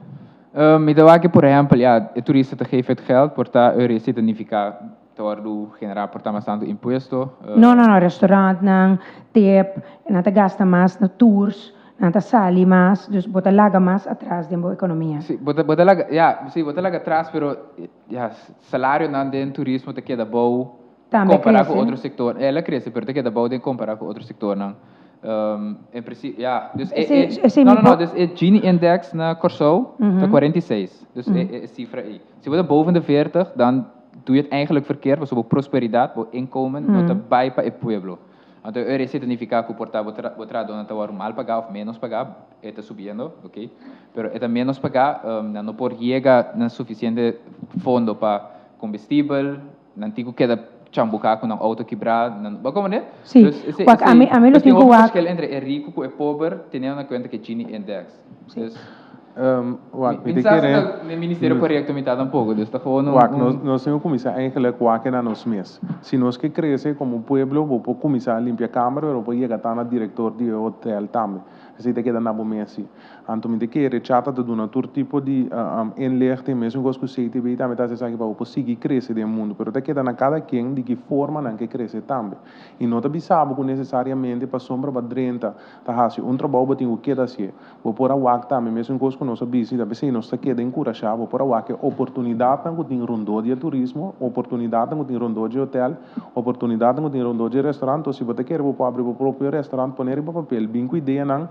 Me dá que, por exemplo, ja, o turista te geeft het geld, porta euro significa tordo generar porta mais tanto imposto. no restaurant nang tip nata gasta más na tours nata sali más dus bota laga más atrás de economia Sí, bota laga, ja, sí, bota laga atrás, pero ja, salário nan den turismo te queda bom Também comparar cresce. com outro sector. Ela cresce, pero te queda bom de comparar com outro sector nan. Em princípio, ja, dus dus het Gini index na Corso, de 46. Dus cifra I. Als je boven de 40, dan doe je het eigenlijk verkeerd, want op prosperidad, op inkomen, no te bij pa het pueblo. Want de euro significa que botar donde te mal pagar o menos pagar, está subiendo, ok? Pero está menos pagar, no por llega na suficiente fondo para combustível, na antigo queda chambucar com um auto quebrado, não, como né? Sim. A mim lo tenho que aquele entre é rico e pobre, tendo na conta que Gini index. Dus o ministério correto me dá pouco, dus está gewoon nós temos que começar eigenlijk waken na nos mes. Se nós que crescer como pueblo, vou começar a limpar a câmara, ou vou chegar a diretor de hotel também. Se te queda na bom assim. Então me que rechata de uma tour tipo de inlichting, mesmo que você te vê também tá se sabe para o seguir crescer do mundo, pero te queda na cada quem de que forma não que crescer também. E não te bisabo que necessariamente para sombra para drenta, tá assim, trabalho tem o que dá se. Vou por a wak também, mesmo que nós visita, se nós te queda encorajar, vou por a wak oportunidade que tem rondô de turismo, oportunidade que tem rondô de hotel, oportunidade que tem rondô de restaurante, ou se você quer vou abrir o próprio restaurante, poner em papel, bem com ideia não.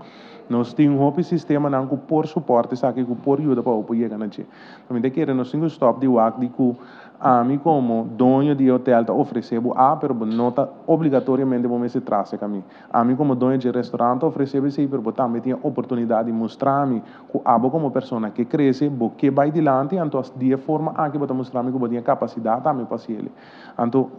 Nós temos um sistema não que por suporte, sabe que por ajuda para o chegar na gente. Também te quero nós temos stop de work de que a mim como dono de hotel tá oferecendo pero não tá obrigatoriamente vamos se trazer a mim. A mim como dono de restaurante oferecendo sim, pero também tinha oportunidade de mostrar-me que abo como pessoa que cresce, que vai adiante, então de forma a que vou mostrar-me que tinha capacidade também para ele. Então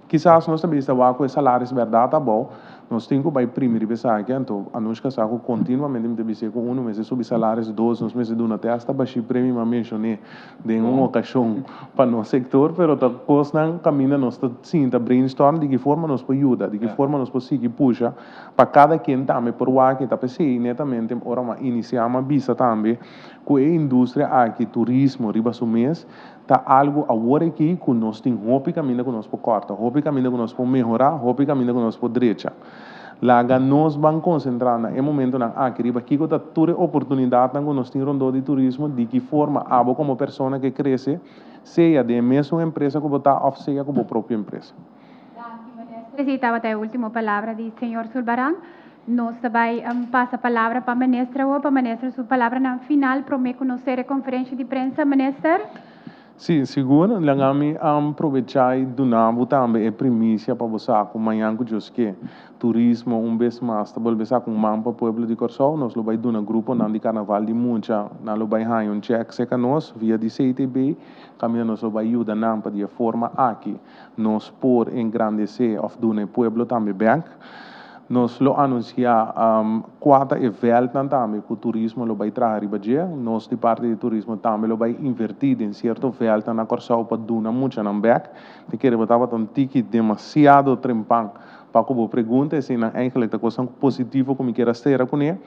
quizás nós também estamos com salários verdade tá bom. Nós temos que primeiro pensar que então a nós casamos continuamente me dizer com mês sobre salários 2 nos meses de uma até hasta baixo prêmio mas mencionei de uma ocasião para nosso sector, pero tá coisa caminha nós sim tá brainstorm de que forma nós pode ajudar, de que forma nós pode seguir puxa para cada quem também por lá que tá pensei netamente ora uma iniciar uma visa também com a indústria aqui turismo riba mês tá algo agora aqui que nós temos hope caminho que nós pode cortar, hope caminho que nós pode melhorar, hope caminho que nós pode direita. Laga nós vamos concentrar no momento na aqui que está toda oportunidade que nós temos rondô de turismo de que forma abo como pessoa que cresce seja de mesma empresa que botar ou seja como própria empresa. Necesitava até a última palavra do senhor Sulbaran. Nós também passa a palavra para a ministra sua palavra no final para me conhecer a conferência de prensa, ministra. Sim, segundo, langami aproveitar do nabo também é primícia para você com manhã que turismo vez mais tá bolsa com mampa pueblo de Corsol nós lo vai do na grupo na de carnaval de Muncha na lo vai hai um check seca nós via de CTB caminho nós lo vai ajuda na para de forma aqui nós por engrandecer of do na pueblo também bank nós lo anuncia quatro eventos também que o turismo lo vai trazer ribadia nós de parte de turismo também lo vai invertir em certo evento na Corsol para duna muita na back te quero botar um ticket demasiado trempang para que pergunta se na eigenlijk a coisa positiva como queira ser com ele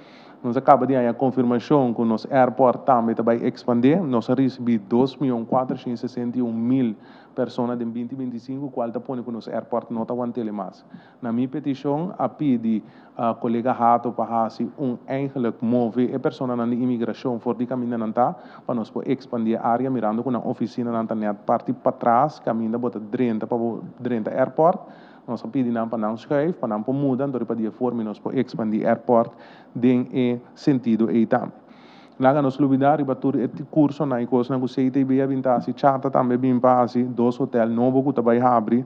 nós acaba de a confirmação que o nosso aeroporto também vai expandir nós recebemos 2.461.000 pessoas em 2025 qual está pondo que o nosso aeroporto não está aguentando mais na minha petição a pedir a colega Hato para fazer eigenlijk mover a pessoa na imigração for de caminho não tá para nós poder expandir a área mirando com a oficina na internet parte para trás caminho bota dentro para dentro aeroporto nós pedimos para não escrever, para não mudar, então para dia forma nós podemos expandir o aeroporto em sentido aí também. Lá nós lubidário para o curso na coisa na CTB avintasi chata também bem passa 2 hotéis novos que também abre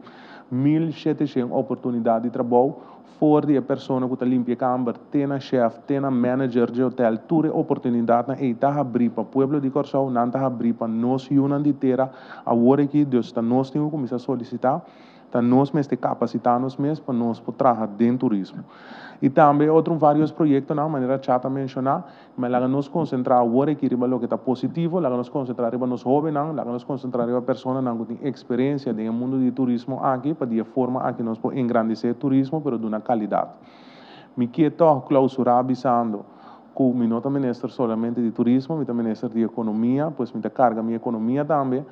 1.700 oportunidades de trabalho for de pessoa que está limpia câmara, tem a chef, tem a manager de hotel, toda oportunidade na está abrir para o pueblo de Corsol, não está abrir para nós e uma de terra, a hora que Deus está nós temos que começar a solicitar tá nós mesmos de capacitar nós mesmos para nós poder trabalhar dentro do turismo. E também outros vários projetos, na maneira chata mencionar, mas lá nós concentrar agora aqui o que está positivo, lá nós concentrar nos jovens, lá nós concentrar a pessoas que têm experiência no mundo do turismo aqui, para de forma aqui nós podemos engrandecer o turismo, mas de uma qualidade. Me quero clausurar avisando que eu não ministro solamente de turismo, eu ministro de economia, pois me carga minha economia também,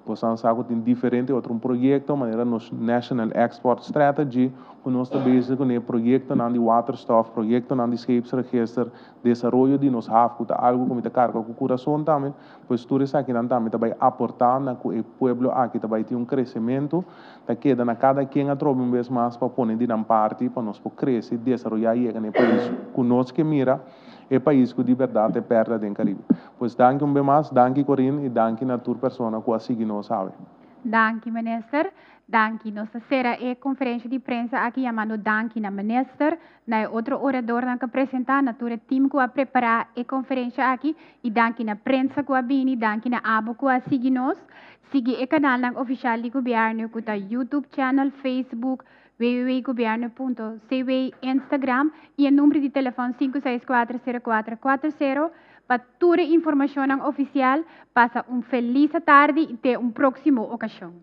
Você sabe que tem diferente outro projeto, maneira nos National Export Strategy, que nós estamos com o projeto na de waterstof, projeto na de scheepsregister, desenvolvimento de nos haf, que algo como te carga com o coração também, pois tudo isso aqui também vai aportar na que o pueblo aqui também tem crescimento, tá queda na cada quem a troca vez mais para pôr de parte para nós crescer, desenvolver e no país que nós que mira é país que de verdade é perto do Caribe. Pois danke um bem mais, danke Corinne e danke na tua pessoa que assim não sabe. Danke, minister. Danke. Nossa será é conferência de prensa aqui chamando danke na minister. Na outro orador que apresentar, na tua time que a preparar a conferência aqui e danke na prensa que a bini, danke na abo que a seguir nós. Siga o canal ng oficial do governo que tá YouTube channel, Facebook, www.governo.cw, Instagram e o número de telefone 5640440 para toda a informação oficial. Passa uma feliz tarde e até uma próxima ocasião.